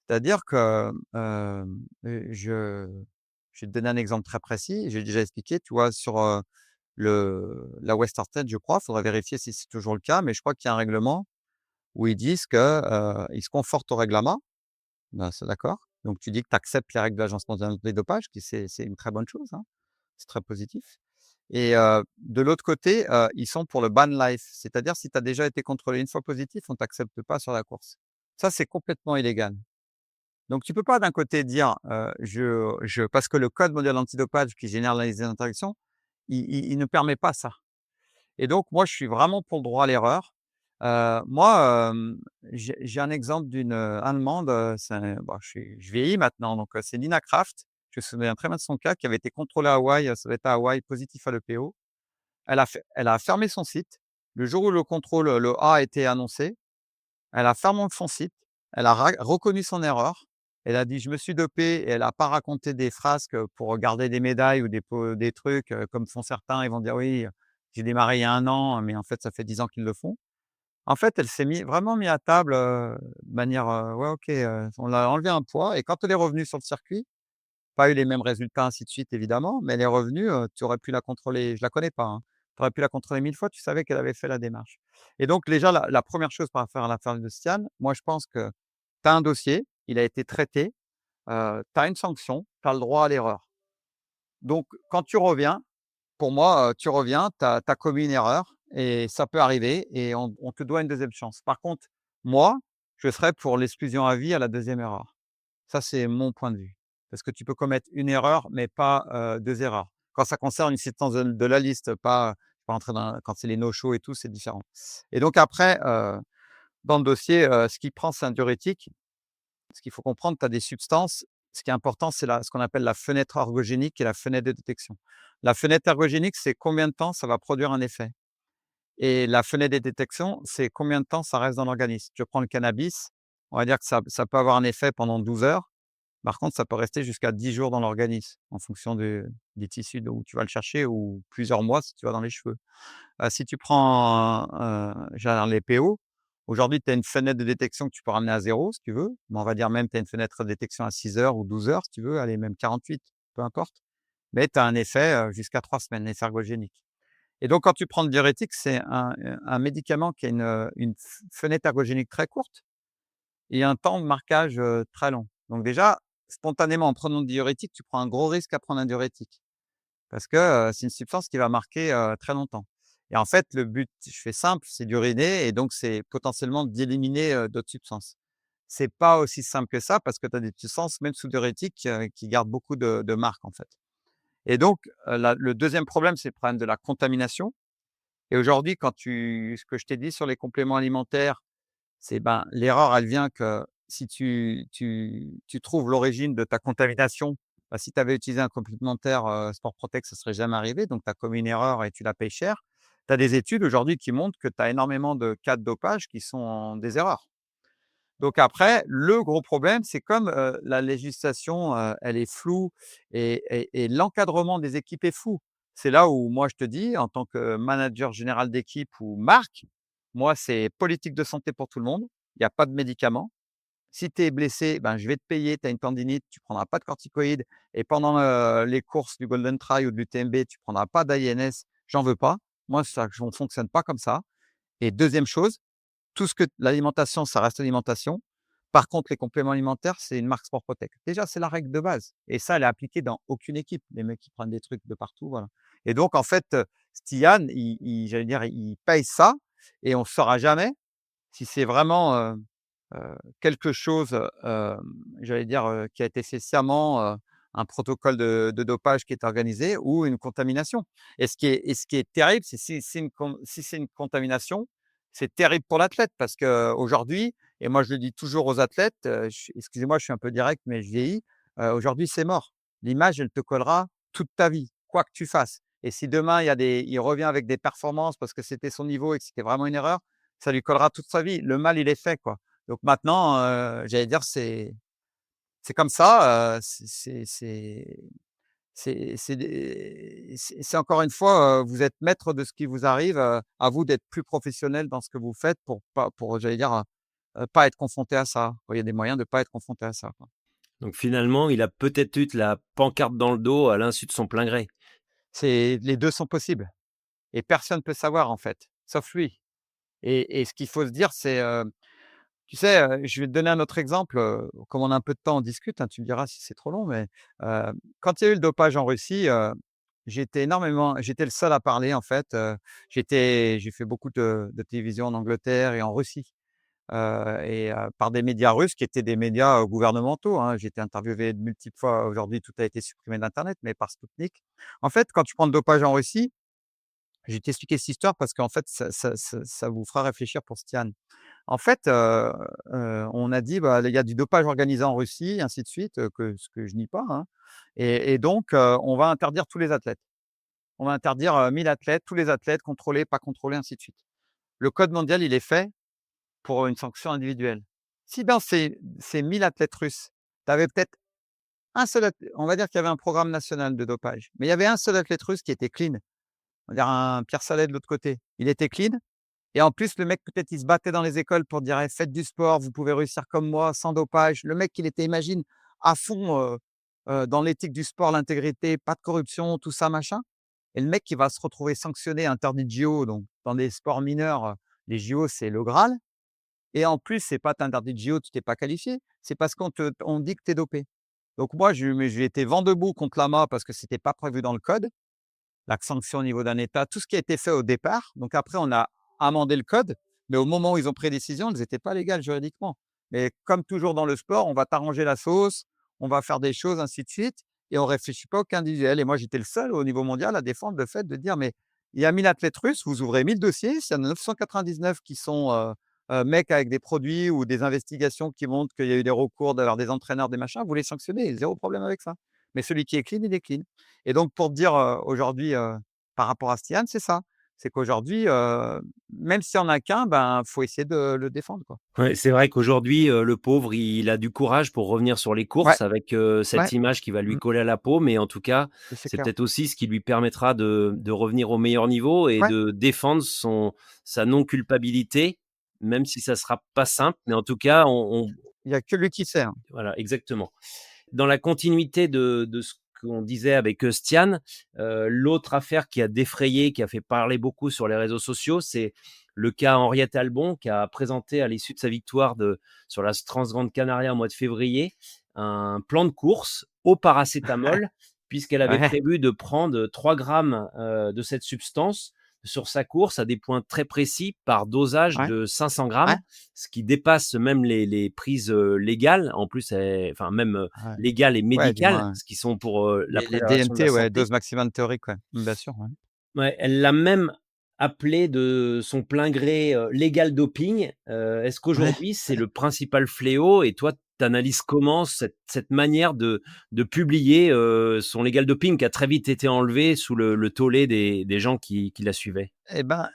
C'est-à-dire que, je vais te donner un exemple très précis. J'ai déjà expliqué, tu vois, sur, la Western State, je crois, il faudrait vérifier si c'est toujours le cas, mais je crois qu'il y a un règlement où ils disent que, ils se confortent au règlement. Ben, c'est d'accord. Donc tu dis que tu acceptes les règles de l'Agence mondiale antidopage, qui c'est une très bonne chose, hein. C'est très positif et de l'autre côté, ils sont pour le ban life, c'est-à-dire si tu as déjà été contrôlé une fois positif, on t'accepte pas sur la course. Ça, c'est complètement illégal. Donc tu peux pas d'un côté dire, je parce que le code mondial antidopage qui génère les interdictions, il ne permet pas ça. Et donc moi, je suis vraiment pour le droit à l'erreur. Moi, j'ai un exemple d'une, Allemande, bon, je vieillis maintenant, donc c'est Nina Kraft. Je me souviens très bien de son cas, qui avait été contrôlée à Hawaï, ça devait être à Hawaï, positif à l'EPO. Elle a fermé son site. Le jour où le contrôle, le A a été annoncé, elle a fermé son site, elle a reconnu son erreur. Elle a dit: «Je me suis dopée» et elle a pas raconté des frasques, pour garder des médailles ou des trucs, comme font certains. Ils vont dire: «Oui, j'ai démarré il y a 1 an», mais en fait, ça fait 10 ans qu'ils le font. En fait, elle s'est vraiment mis à table, de manière, «Ouais, OK», on l'a enlevé un poids et quand elle est revenue sur le circuit, pas eu les mêmes résultats, ainsi de suite, évidemment, mais elle est revenue, tu aurais pu la contrôler, je la connais pas, hein. Tu aurais pu la contrôler 1000 fois, tu savais qu'elle avait fait la démarche. Et donc déjà la 1re chose par rapport à l'affaire de Stian, moi je pense que tu as un dossier, il a été traité, tu as une sanction, tu as le droit à l'erreur. Donc quand tu reviens, pour moi, tu reviens, tu as commis une erreur et ça peut arriver et on te doit une deuxième chance. Par contre, moi, je serais pour l'exclusion à vie à la deuxième erreur. Ça, c'est mon point de vue. Parce que tu peux commettre une erreur, mais pas, 2 erreurs. Quand ça concerne une substance de la liste, pas entrer dans quand c'est les no-show et tout, c'est différent. Et donc après, dans le dossier, ce qu'il prend, c'est un diurétique. Ce qu'il faut comprendre, tu as des substances. Ce qui est important, c'est ce qu'on appelle la fenêtre ergogénique et la fenêtre de détection. La fenêtre ergogénique, c'est combien de temps ça va produire un effet. Et la fenêtre de détection, c'est combien de temps ça reste dans l'organisme. Je prends le cannabis, on va dire que ça peut avoir un effet pendant 12 heures. Par contre, ça peut rester jusqu'à 10 jours dans l'organisme en fonction des tissus où tu vas le chercher ou plusieurs mois si tu vas dans les cheveux. Si tu prends, genre les PO, aujourd'hui, tu as une fenêtre de détection que tu peux ramener à 0 si tu veux, mais on va dire même tu as une fenêtre de détection à 6 heures ou 12 heures si tu veux, allez même 48, peu importe. Mais tu as un effet, jusqu'à 3 semaines, l'effet ergogénique. Et donc quand tu prends le diurétique, c'est un médicament qui a une fenêtre ergogénique très courte et un temps de marquage, très long. Donc déjà, spontanément, en prenant le diurétique, tu prends un gros risque à prendre un diurétique parce que, c'est une substance qui va marquer, très longtemps. Et en fait, le but, je fais simple, c'est d'uriner et donc c'est potentiellement d'éliminer, d'autres substances. C'est pas aussi simple que ça parce que tu as des substances, même sous diurétique, qui gardent beaucoup de marques, en fait. Et donc, le deuxième problème, c'est le problème de la contamination. Et aujourd'hui, ce que je t'ai dit sur les compléments alimentaires, c'est, ben, l'erreur, elle vient que si tu trouves l'origine de ta contamination, bah, si tu avais utilisé un complémentaire, Sport Protect, ça serait jamais arrivé, donc tu as commis une erreur et tu la payes cher. Tu as des études aujourd'hui qui montrent que tu as énormément de cas de dopage qui sont des erreurs. Donc après, le gros problème, c'est comme, la législation, elle est floue et l'encadrement des équipes est flou. C'est là où moi je te dis, en tant que manager général d'équipe ou marque, moi c'est politique de santé pour tout le monde. Il y a pas de médicaments. Si tu es blessé, ben, je vais te payer, tu as une tendinite, tu prendras pas de corticoïdes et pendant, les courses du Golden Trail ou de l'UTMB, tu prendras pas d'INS, j'en veux pas. Moi ça on fonctionne pas comme ça. Et deuxième chose, tout ce que l'alimentation, ça reste l'alimentation. Par contre, les compléments alimentaires, c'est une marque Sport Protect. Déjà, c'est la règle de base et ça, elle est appliquée dans aucune équipe. Les mecs, qui prennent des trucs de partout, voilà. Et donc en fait, Stian, j'allais dire, il paye ça et on ne saura jamais si c'est vraiment, quelque chose, j'allais dire, qui a été fait sciemment, un protocole de dopage qui est organisé ou une contamination. Ce qui est terrible, c'est si c'est une contamination, c'est terrible pour l'athlète parce qu'aujourd'hui et moi je le dis toujours aux athlètes, excusez-moi, je suis un peu direct, mais je vieillis, aujourd'hui c'est mort. L'image, elle te collera toute ta vie, quoi que tu fasses. Et si demain il revient avec des performances parce que c'était son niveau et que c'était vraiment une erreur, ça lui collera toute sa vie. Le mal, il est fait, quoi. Donc maintenant, j'allais dire, c'est comme ça, c'est encore une fois, vous êtes maître de ce qui vous arrive, à vous d'être plus professionnel dans ce que vous faites pour j'allais dire, pas être confronté à ça. Il y a des moyens de pas être confronté à ça, quoi. Donc finalement, il a peut-être eu la pancarte dans le dos à l'insu de son plein gré. Les 2 sont possibles et personne peut savoir, en fait, sauf lui. Et ce qu'il faut se dire, c'est, tu sais, je vais te donner un autre exemple, comme on a un peu de temps, on discute, hein, tu me diras si c'est trop long, mais quand il y a eu le dopage en Russie, j'étais le seul à parler en fait, j'ai fait beaucoup de télévision en Angleterre et en Russie. par des médias russes qui étaient des médias, gouvernementaux, hein. J'ai été interviewé de multiples fois. Aujourd'hui, tout a été supprimé d'internet, mais par Sputnik. En fait, quand tu prends le dopage en Russie, je vais t'expliquer cette histoire parce qu'en fait, ça vous fera réfléchir pour Stian. En fait, on a dit: «Bah, il y a du dopage organisé en Russie», ainsi de suite, ce que je nie pas, hein, et donc on va interdire tous les athlètes. On va interdire, 1 000 athlètes, tous les athlètes, contrôlés, pas contrôlés, ainsi de suite. Le code mondial, il est fait pour une sanction individuelle. Si dans ces 1 000 athlètes russes, tu avais peut-être un seul athlè on va dire qu'il y avait un programme national de dopage, mais il y avait un seul athlète russe qui était clean, on va dire un Pierre Salet de l'autre côté. Il était clean et en plus le mec peut-être il se battait dans les écoles pour dire: «Eh, faites du sport, vous pouvez réussir comme moi, sans dopage». Le mec, il était, imagine, à fond, dans l'éthique du sport, l'intégrité, pas de corruption, tout ça machin, et le mec qui va se retrouver sanctionné, interdit de JO, donc dans des sports mineurs, les JO, c'est le graal. Et en plus, c'est pas tu interdit de JO, tu t'es pas qualifié, c'est parce on dit que tu es dopé. Donc moi, j'ai été vent debout contre l'AMA parce que c'était pas prévu dans le code, la sanction au niveau d'un État, tout ce qui a été fait au départ. Donc après, on a amendé le code, mais au moment où ils ont pris décision, elles étaient pas légales juridiquement. Mais comme toujours dans le sport, on va t'arranger la sauce, on va faire des choses, ainsi de suite, et on réfléchit pas au cas individuel. Et moi, j'étais le seul au niveau mondial à défendre le fait de dire: «Mais il y a 1 000 athlètes russes, vous ouvrez 1 000 dossiers, s'il y en a 999 qui sont, mecs avec des produits ou des investigations qui montrent qu'il y a eu des recours d'avoir des entraîneurs, des machins, vous les sanctionnez, zéro problème avec ça. Mais celui qui est clean, il est clean». Et donc pour te dire, aujourd'hui, par rapport à Stian, c'est ça. C'est qu'aujourd'hui, même s'il y en a qu'un, ben, faut essayer de le défendre, quoi. Ouais, c'est vrai qu'aujourd'hui, le pauvre, il a du courage pour revenir sur les Ouais, courses avec, ouais, cette image qui va lui mmh, coller à la peau, mais en tout cas, c'est c'est clair. peut-être aussi ce qui lui permettra de revenir au meilleur niveau et Ouais, de défendre sa non culpabilité, même si ça sera pas simple, mais en tout cas, on il y a que lui qui sait, hein. voilà, exactement. Dans la continuité de ce qu'on disait avec, Stian, l'autre affaire qui a défrayé, qui a fait parler beaucoup sur les réseaux sociaux, c'est le cas Henriette Albon qui a présenté à l'issue de sa victoire sur la Transgrande Canaria au mois de février, un plan de course au paracétamol puisqu'elle avait Ouais, prévu de prendre 3 grammes, de cette substance sur sa course à des points très précis par dosage ouais, de 500 ouais, grammes, ce qui dépasse même les prises, légales. En plus, enfin même, ouais, légales et ouais, du médicales, moins, ce qui sont pour, la les préservation de la DMT, ouais, santé. dose maximum théorique, ouais. Mmh, bien sûr, ouais. Ouais, elle l'a même appelé de son plein gré, legal doping. Est-ce Ouais. qu'aujourd'hui, c'est le principal fléau et toi, tu analyses comment cette manière de publier, son legal doping qui a très vite été enlevé sous le tollé des gens qui la suivaient? Et ben,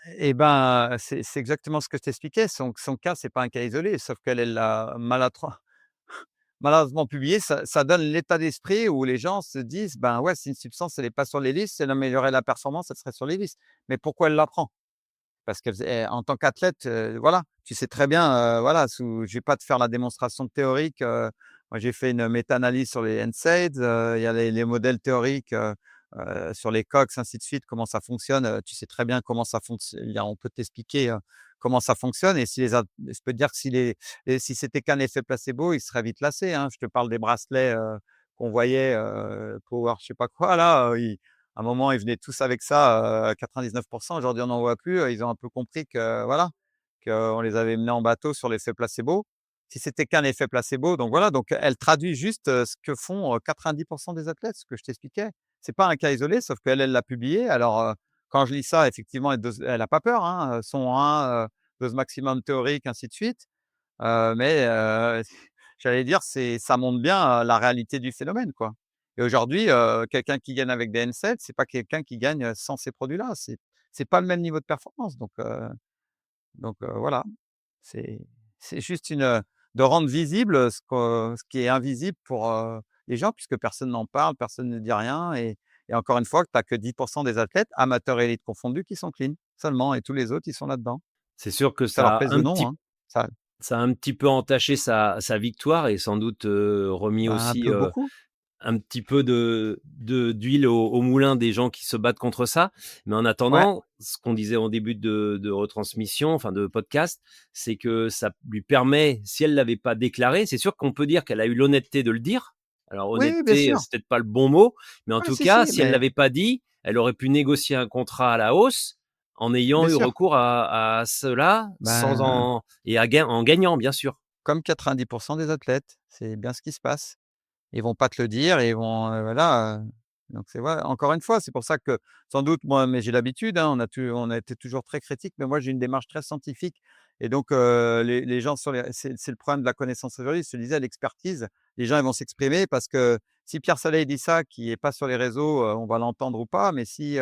c'est exactement ce que je t'expliquais. Son cas, c'est pas un cas isolé, sauf qu'elle, elle l'a malheureusement publié. Ça donne l'état d'esprit où les gens se disent: «Ben, ouais, si une substance, elle est pas sur les listes, si elle améliorait la performance, elle serait sur les listes». Mais pourquoi elle la prend? Parce en tant qu'athlète, voilà, tu sais très bien, voilà, je vais pas te faire la démonstration théorique, moi j'ai fait une méta-analyse sur les NSAIDs, il y a les modèles théoriques, sur les COX, ainsi de suite, comment ça fonctionne, tu sais très bien comment ça fonctionne. On peut t'expliquer, comment ça fonctionne, et si les at je peux te dire que si c'était qu'un effet placebo, il serait vite lassé, hein. Je te parle des bracelets, qu'on voyait, Power je sais pas quoi là, à un moment, ils venaient tous avec ça, 99. Aujourd'hui, on n'en voit plus, ils ont un peu compris que, voilà, qu'on les avait menés en bateau sur l'effet placebo. Si c'était qu'un effet placebo, donc voilà, donc elle traduit juste, ce que font, 90 des athlètes, ce que je t'expliquais. C'est pas un cas isolé, sauf qu'elle, elle l'a publié. Alors, quand je lis ça, effectivement, elle a pas peur, hein, son 1, dose maximum théorique, ainsi de suite. Mais j'allais dire, ça montre bien, la réalité du phénomène, quoi. Et aujourd'hui, quelqu'un qui gagne avec des N7, c'est pas quelqu'un qui gagne, sans ces produits-là. C'est pas le même niveau de performance, donc voilà. C'est c'est juste de rendre visible, ce qui est invisible pour, les gens, puisque personne n'en parle, personne ne dit rien, et encore une fois, tu as que 10 des athlètes, amateurs et élites confondus, qui sont clean, seulement, et tous les autres, ils sont là-dedans. C'est sûr que Que ça leur plaise ou non, hein. Ça ça a un petit peu entaché sa victoire et sans doute, remis ben, un aussi, peu beaucoup. un petit peu d'huile au moulin des gens qui se battent contre ça. Mais en Ouais. attendant, ce qu'on disait en début de retransmission, enfin de podcast, c'est que ça lui permet, si elle l'avait pas déclaré, c'est sûr qu'on peut dire qu'elle a eu l'honnêteté de le dire. Alors Oui, oui, bien honnêteté, sûr. c'est peut-être pas le bon mot, mais en Ouais, tout si, cas, si, si elle mais l'avait pas dit, elle aurait pu négocier un contrat à la hausse en ayant bien eu sûr. recours à cela sans Ben, en gagnant, bien sûr. comme 90 des athlètes, c'est bien ce qui se passe. Ils vont pas te le dire et ils vont, voilà, donc c'est vrai, encore une fois, c'est pour ça que sans doute moi mais j'ai l'habitude, hein, on a été toujours très critique, mais moi j'ai une démarche très scientifique et donc les gens sur les c'est le problème de la connaissance aujourd'hui, je te disais l'expertise, les gens ils vont s'exprimer parce que si Pierre Soleil dit ça, qui est pas sur les réseaux, on va l'entendre ou pas, mais si,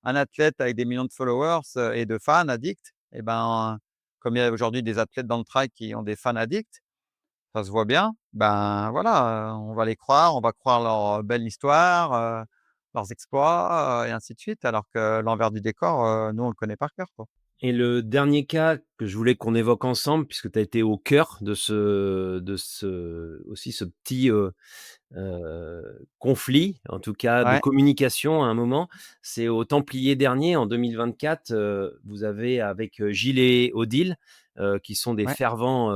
un athlète avec des millions de followers, et de fans addicts et ben, comme il y a aujourd'hui des athlètes dans le trail qui ont des fans addicts, ça se voit bien. Ben, voilà, on va les croire, on va croire leur belle histoire, leurs exploits, et ainsi de suite, alors que l'envers du décor, nous, on le connaît par cœur, quoi. Et le dernier cas que je voulais qu'on évoque ensemble, puisque tu as été au cœur de ce petit, conflit, en tout cas de Ouais, communication à un moment, c'est aux Templiers dernier en 2024, vous avez avec, Gilles et Odile, qui sont des ouais. fervents,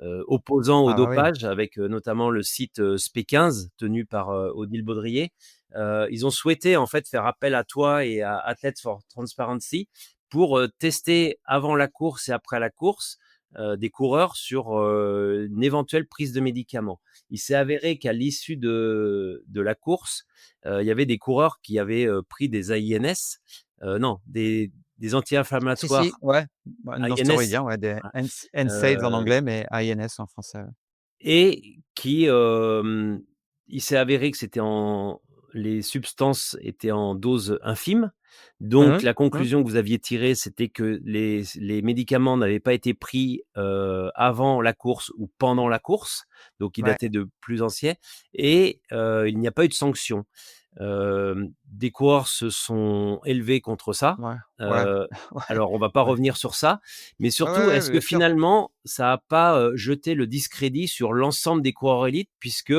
opposants au Ah bah, oui. dopage avec, notamment le site, Spé15 tenu par, Odile Baudrier. Ils ont souhaité en fait faire appel à toi et à Athletes for Transparency pour, tester avant la course et après la course, des coureurs sur, une éventuelle prise de médicaments. Il s'est avéré qu'à l'issue de la course, il y avait des coureurs qui avaient, pris des AINS, non, des Si, si, anti-inflammatoires ouais, bah, AINS, non-stéroïdiens, ouais, des ouais, NSAIDs en heu anglais, mais INS en français, ouais. et qui, il s'est avéré que les substances étaient en dose infime. Donc Mmh la mh. conclusion que vous aviez tirée, c'était que les médicaments n'avaient pas été pris, avant la course ou pendant la course, donc ils Ouais, dataient de plus anciens et il n'y a pas eu de sanction. Des coureurs se sont élevés contre ça. ouais, ouais, Heu, ouais, alors on va pas ouais. revenir sur ça, mais Ouais, ouais, surtout, ouais, est-ce que bien sûr. finalement ça a pas, jeté le discrédit sur l'ensemble des coureurs élites puisque,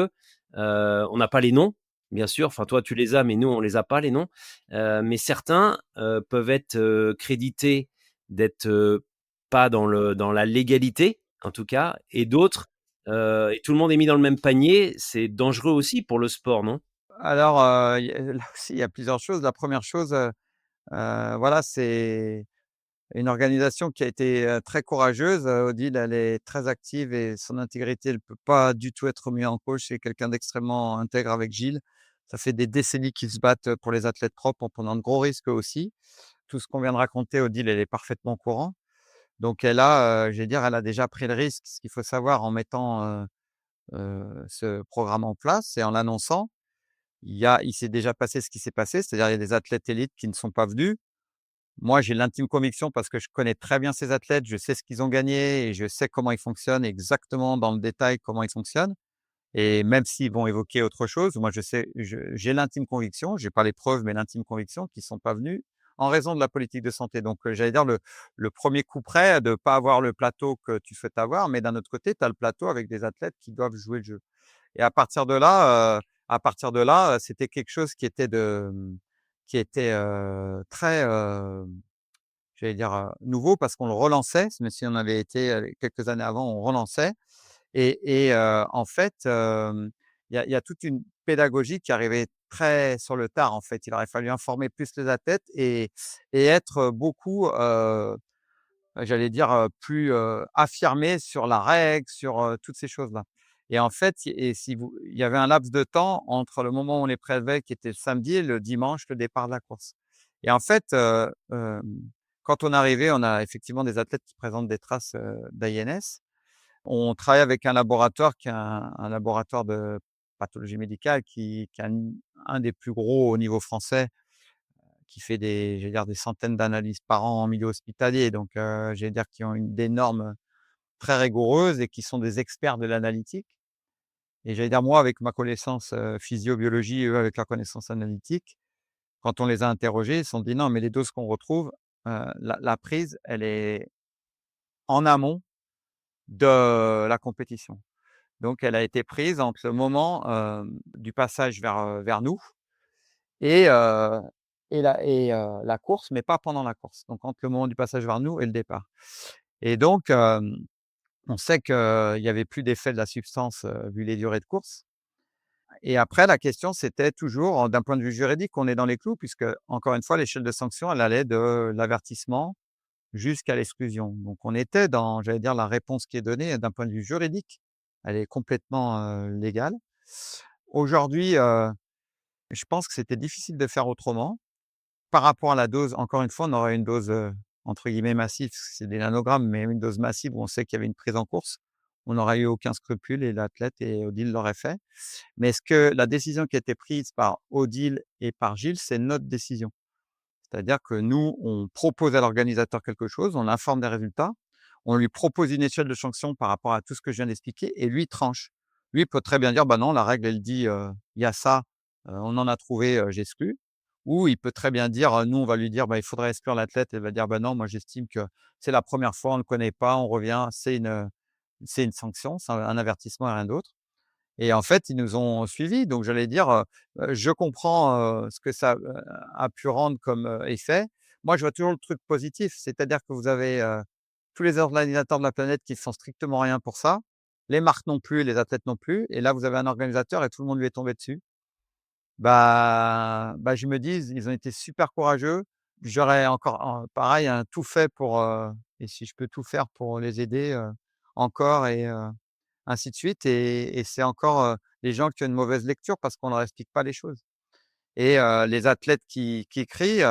on n'a pas les noms, bien sûr, enfin toi tu les as, mais nous on les a pas les noms, mais certains, peuvent être, crédités d'être, pas dans la légalité, en tout cas et d'autres, et tout le monde est mis dans le même panier, c'est dangereux aussi pour le sport, non? Alors, il y a là aussi, il y a plusieurs choses. La première chose, voilà, c'est une organisation qui a été, très courageuse, Odile, elle est très active et son intégrité, elle peut pas du tout être remise en cause. C'est quelqu'un d'extrêmement intègre avec Gilles. Ça fait des décennies qu'ils se battent, pour les athlètes propres en prenant de gros risques eux aussi. Tout ce qu'on vient de raconter, Odile, elle est parfaitement au courant. Donc elle a, je vais dire, elle a déjà pris le risque. Ce qu'il faut savoir en mettant, ce programme en place et en l'annonçant, il s'est déjà passé ce qui s'est passé, c'est-à-dire il y a des athlètes élites qui ne sont pas venus. Moi, j'ai l'intime conviction parce que je connais très bien ces athlètes, je sais ce qu'ils ont gagné et je sais comment ils fonctionnent exactement dans le détail comment ils fonctionnent et même s'ils vont évoquer autre chose, moi je sais j'ai l'intime conviction, j'ai pas les preuves, mais l'intime conviction qu'ils sont pas venus en raison de la politique de santé. Donc, j'allais dire le 1er coup près de pas avoir le plateau que tu souhaites avoir, mais d'un autre côté, tu as le plateau avec des athlètes qui doivent jouer le jeu et à partir de là, c'était quelque chose qui était, très, j'allais dire, nouveau parce qu'on le relançait, même si on avait été, quelques années avant, on relançait et en fait, il y a toute une pédagogie qui arrivait très sur le tard, en fait. Il aurait fallu informer plus les athlètes et être, beaucoup, j'allais dire, plus, affirmé sur la règle, sur, toutes ces choses-là et en fait, si vous il y avait un laps de temps entre le moment où on les prélevait, qui était le samedi et le dimanche, le départ de la course et en fait, quand on arrivait, on a effectivement des athlètes qui présentent des traces, d'INS. On travaille avec un laboratoire qui est un laboratoire de pathologie médicale qui est un des plus gros au niveau français, qui fait j'allais dire des centaines d'analyses par an en milieu hospitalier. Donc, j'allais dire qui ont des normes très rigoureuses et qui sont des experts de l'analytique et j'allais dire moi avec ma connaissance, physio-biologie, eux avec leur connaissance analytique, quand on les a interrogés, ils se sont dit: «Non, mais les doses qu'on retrouve, la prise, elle est en amont de la compétition». Donc elle a été prise entre le moment, du passage vers nous et la course, mais pas pendant la course. Donc entre le moment du passage vers nous et le départ et donc on sait qu'il y avait plus d'effet de la substance, vu les durées de course Et après la question, c'était toujours, d'un point de vue juridique, on est dans les clous puisque, encore une fois, l'échelle de sanction, elle allait de l'avertissement jusqu'à l'exclusion. Donc on était dans, j'allais dire, la réponse qui est donnée d'un point de vue juridique, elle est complètement, légale. Aujourd'hui, je pense que c'était difficile de faire autrement. Par rapport à la dose, encore une fois, on aurait une dose, entre guillemets «massive», parce que c'est des nanogrammes, mais une dose massive où on sait qu'il y avait une prise en course. On n'aurait eu aucun scrupule et l'athlète et Odile l'auraient fait. Mais est-ce que la décision qui a été prise par Odile et par Gilles, c'est notre décision? C'est-à-dire que nous, on propose à l'organisateur quelque chose, on l'informe des résultats, on lui propose une échelle de sanction par rapport à tout ce que je viens d'expliquer et lui tranche. Lui peut très bien dire: «Bah non, la règle elle dit, il y a ça, on en a trouvé, j'exclus». Ou il peut très bien dire, nous on va lui dire: «Bah, il faudrait exclure l'athlète». Elle va dire: «Bah non, moi j'estime que c'est la première fois, on ne le connaît pas, on revient, c'est une sanction, c'est un avertissement et rien d'autre». Et en fait, ils nous ont suivis, donc j'allais dire, je comprends, ce que ça, a pu rendre comme, effet. Moi, je vois toujours le truc positif, c'est-à-dire que vous avez, tous les organisateurs de la planète qui font strictement rien pour ça, les marques non plus, les athlètes non plus, et là, vous avez un organisateur et tout le monde lui est tombé dessus. Bah, je me dis: «Ils ont été super courageux». J'aurais encore pareil, hein, tout fait pour, et si je peux tout faire pour les aider, encore et ainsi de suite, et c'est encore, les gens qui ont une mauvaise lecture parce qu'on leur explique pas les choses. Et les athlètes qui crient,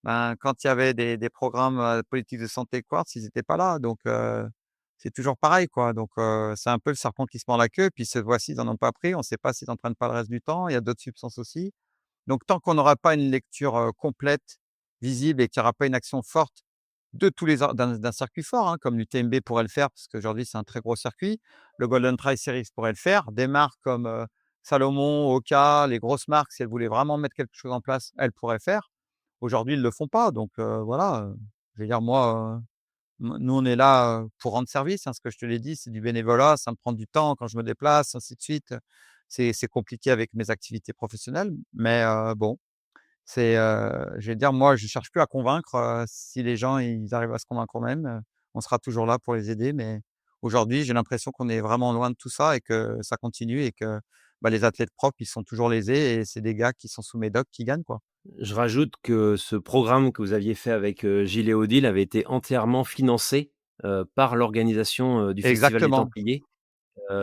ben, quand il y avait des programmes, politiques de santé Quartz, ils étaient pas là, donc c'est toujours pareil, quoi. Donc c'est un peu le serpent qui se mord la queue, puis cette fois-ci, ils en ont pas pris, on ne sait pas s'ils en prennent pas le reste du temps, il y a d'autres substances aussi. Donc tant qu'on n'aura pas une lecture, complète, visible, et qu'il y aura pas une action forte de tous les or d'un circuit fort, hein, comme l'UTMB pourrait le faire, parce qu'aujourd'hui c'est un très gros circuit. Le Golden Trail Series pourrait le faire. Des marques comme, Salomon, Oka, les grosses marques, si elles voulaient vraiment mettre quelque chose en place, elles pourraient faire. Aujourd'hui, ils le font pas, donc voilà, je veux dire moi, nous on est là, pour rendre service, hein, ce que je te l'ai dit, c'est du bénévolat, ça me prend du temps quand je me déplace, ainsi de suite. C'est compliqué avec mes activités professionnelles, mais bon, je vais dire, moi, je cherche plus à convaincre, si les gens, ils arrivent à se convaincre eux-mêmes, on sera toujours là pour les aider. Mais aujourd'hui, j'ai l'impression qu'on est vraiment loin de tout ça et que ça continue et que, bah, les athlètes propres, ils sont toujours lésés et c'est des gars qui sont sous médoc qui gagnent, quoi. Je rajoute que ce programme que vous aviez fait avec, Gilles et Odile avait été entièrement financé, par l'organisation, du Festival des Exactement, Templiers,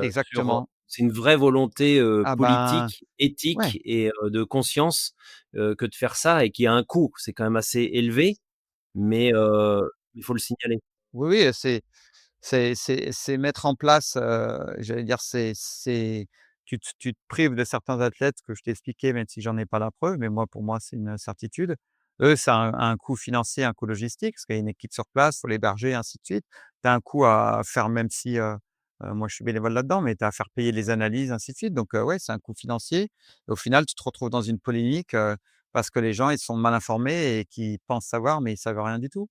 exactement. c'est une vraie volonté, Ah ben, politique, ouais, éthique et de conscience, que de faire ça et qui a un coût. C'est quand même assez élevé, mais il faut le signaler. oui, oui, c'est mettre en place, j'allais dire, tu te prives de certains athlètes que je t'ai expliqué, même si j'en ai pas la preuve, mais moi, pour moi, c'est une certitude. Eux, ça a un coût financier, un coût logistique, parce qu'il y a une équipe sur place, il faut l'héberger, ainsi de suite. Tu as un coût à faire, même si, moi, je suis bénévole là-dedans, mais tu as à faire payer les analyses, ainsi de suite. Donc, ouais, c'est un coût financier. Et au final, tu te retrouves dans une polémique, parce que les gens, ils sont mal informés et qui pensent savoir, mais ils savent rien du tout.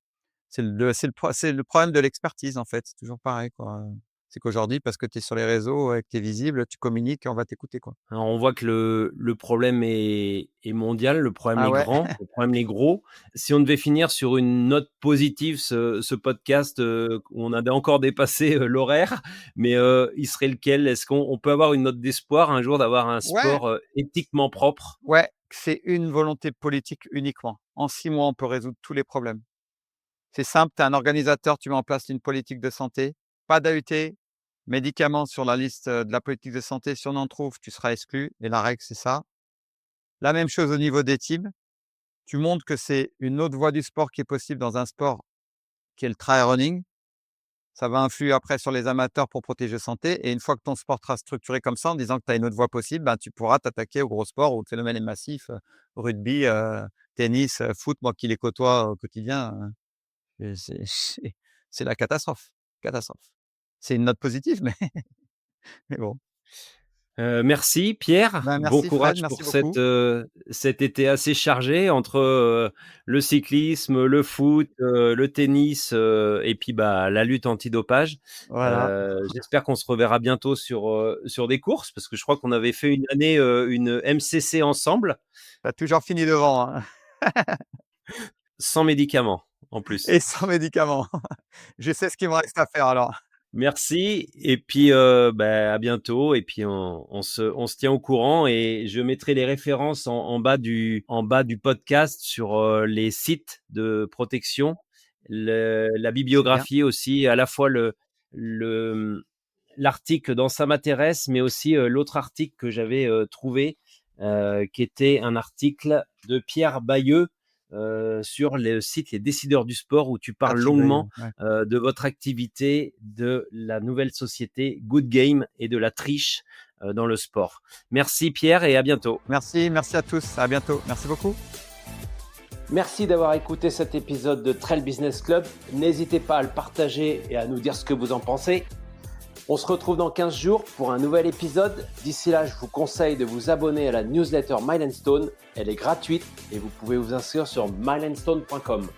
C'est le problème de l'expertise, en fait, c'est toujours pareil, quoi, c'est qu'aujourd'hui, parce que tu es sur les réseaux et que tu es visible, tu communiques et on va t'écouter, quoi. Alors on voit que le problème est mondial, le problème Ah est ouais? grand, le problème est gros. Si on devait finir sur une note positive ce podcast, où on avait encore dépassé, l'horaire, mais il serait lequel? Est-ce qu'on peut avoir une note d'espoir un jour d'avoir un Ouais, sport, éthiquement propre? ouais, c'est une volonté politique uniquement. En 6 mois, on peut résoudre tous les problèmes. C'est simple, tu es un organisateur, tu mets en place une politique de santé, pas d'AUT, médicaments sur la liste, de la politique de santé, si on en trouve, tu seras exclu et la règle, c'est ça. La même chose au niveau des teams, tu montres que c'est une autre voie du sport qui est possible dans un sport qui est le trail running. Ça va influer après sur les amateurs pour protéger santé, et une fois que ton sport sera structuré comme ça, en disant que tu as une autre voie possible, ben, tu pourras t'attaquer aux gros sports où le phénomène est massif, rugby, tennis, foot, moi qui les côtoie au quotidien, c'est la catastrophe, catastrophe. C'est une note positive, mais mais bon. Merci Pierre, Ben, bon merci Fred, courage merci pour beaucoup. cet été assez chargé entre, le cyclisme, le foot, le tennis, et puis, bah, la lutte antidopage. Voilà, J'espère qu'on se reverra bientôt sur des courses parce que je crois qu'on avait fait une année, une MCC ensemble, tu as toujours fini devant, hein, sans médicaments en plus. et sans médicaments. Je sais ce qu'il me reste à faire alors. Merci et puis, à bientôt et puis on se tient au courant et je mettrai les références en bas du podcast sur, les sites de protection, la C'est bien. bibliographie aussi, à la fois le, l'article dans Ça m'intéresse, mais aussi, l'autre article que j'avais, trouvé, qui était un article de Pierre Bayeux, sur le site Les Décideurs du Sport où tu parles Patrick Baillot, longuement ouais. de votre activité, de la nouvelle société Good Game et de la triche dans le sport. Merci Pierre et à bientôt. Merci, merci à tous. À bientôt. Merci beaucoup. Merci d'avoir écouté cet épisode de Trail Business Club. N'hésitez pas à le partager et à nous dire ce que vous en pensez. On se retrouve dans 15 jours pour un nouvel épisode. D'ici là, je vous conseille de vous abonner à la newsletter Mile & Stone. Elle est gratuite et vous pouvez vous inscrire sur mileandstone.com.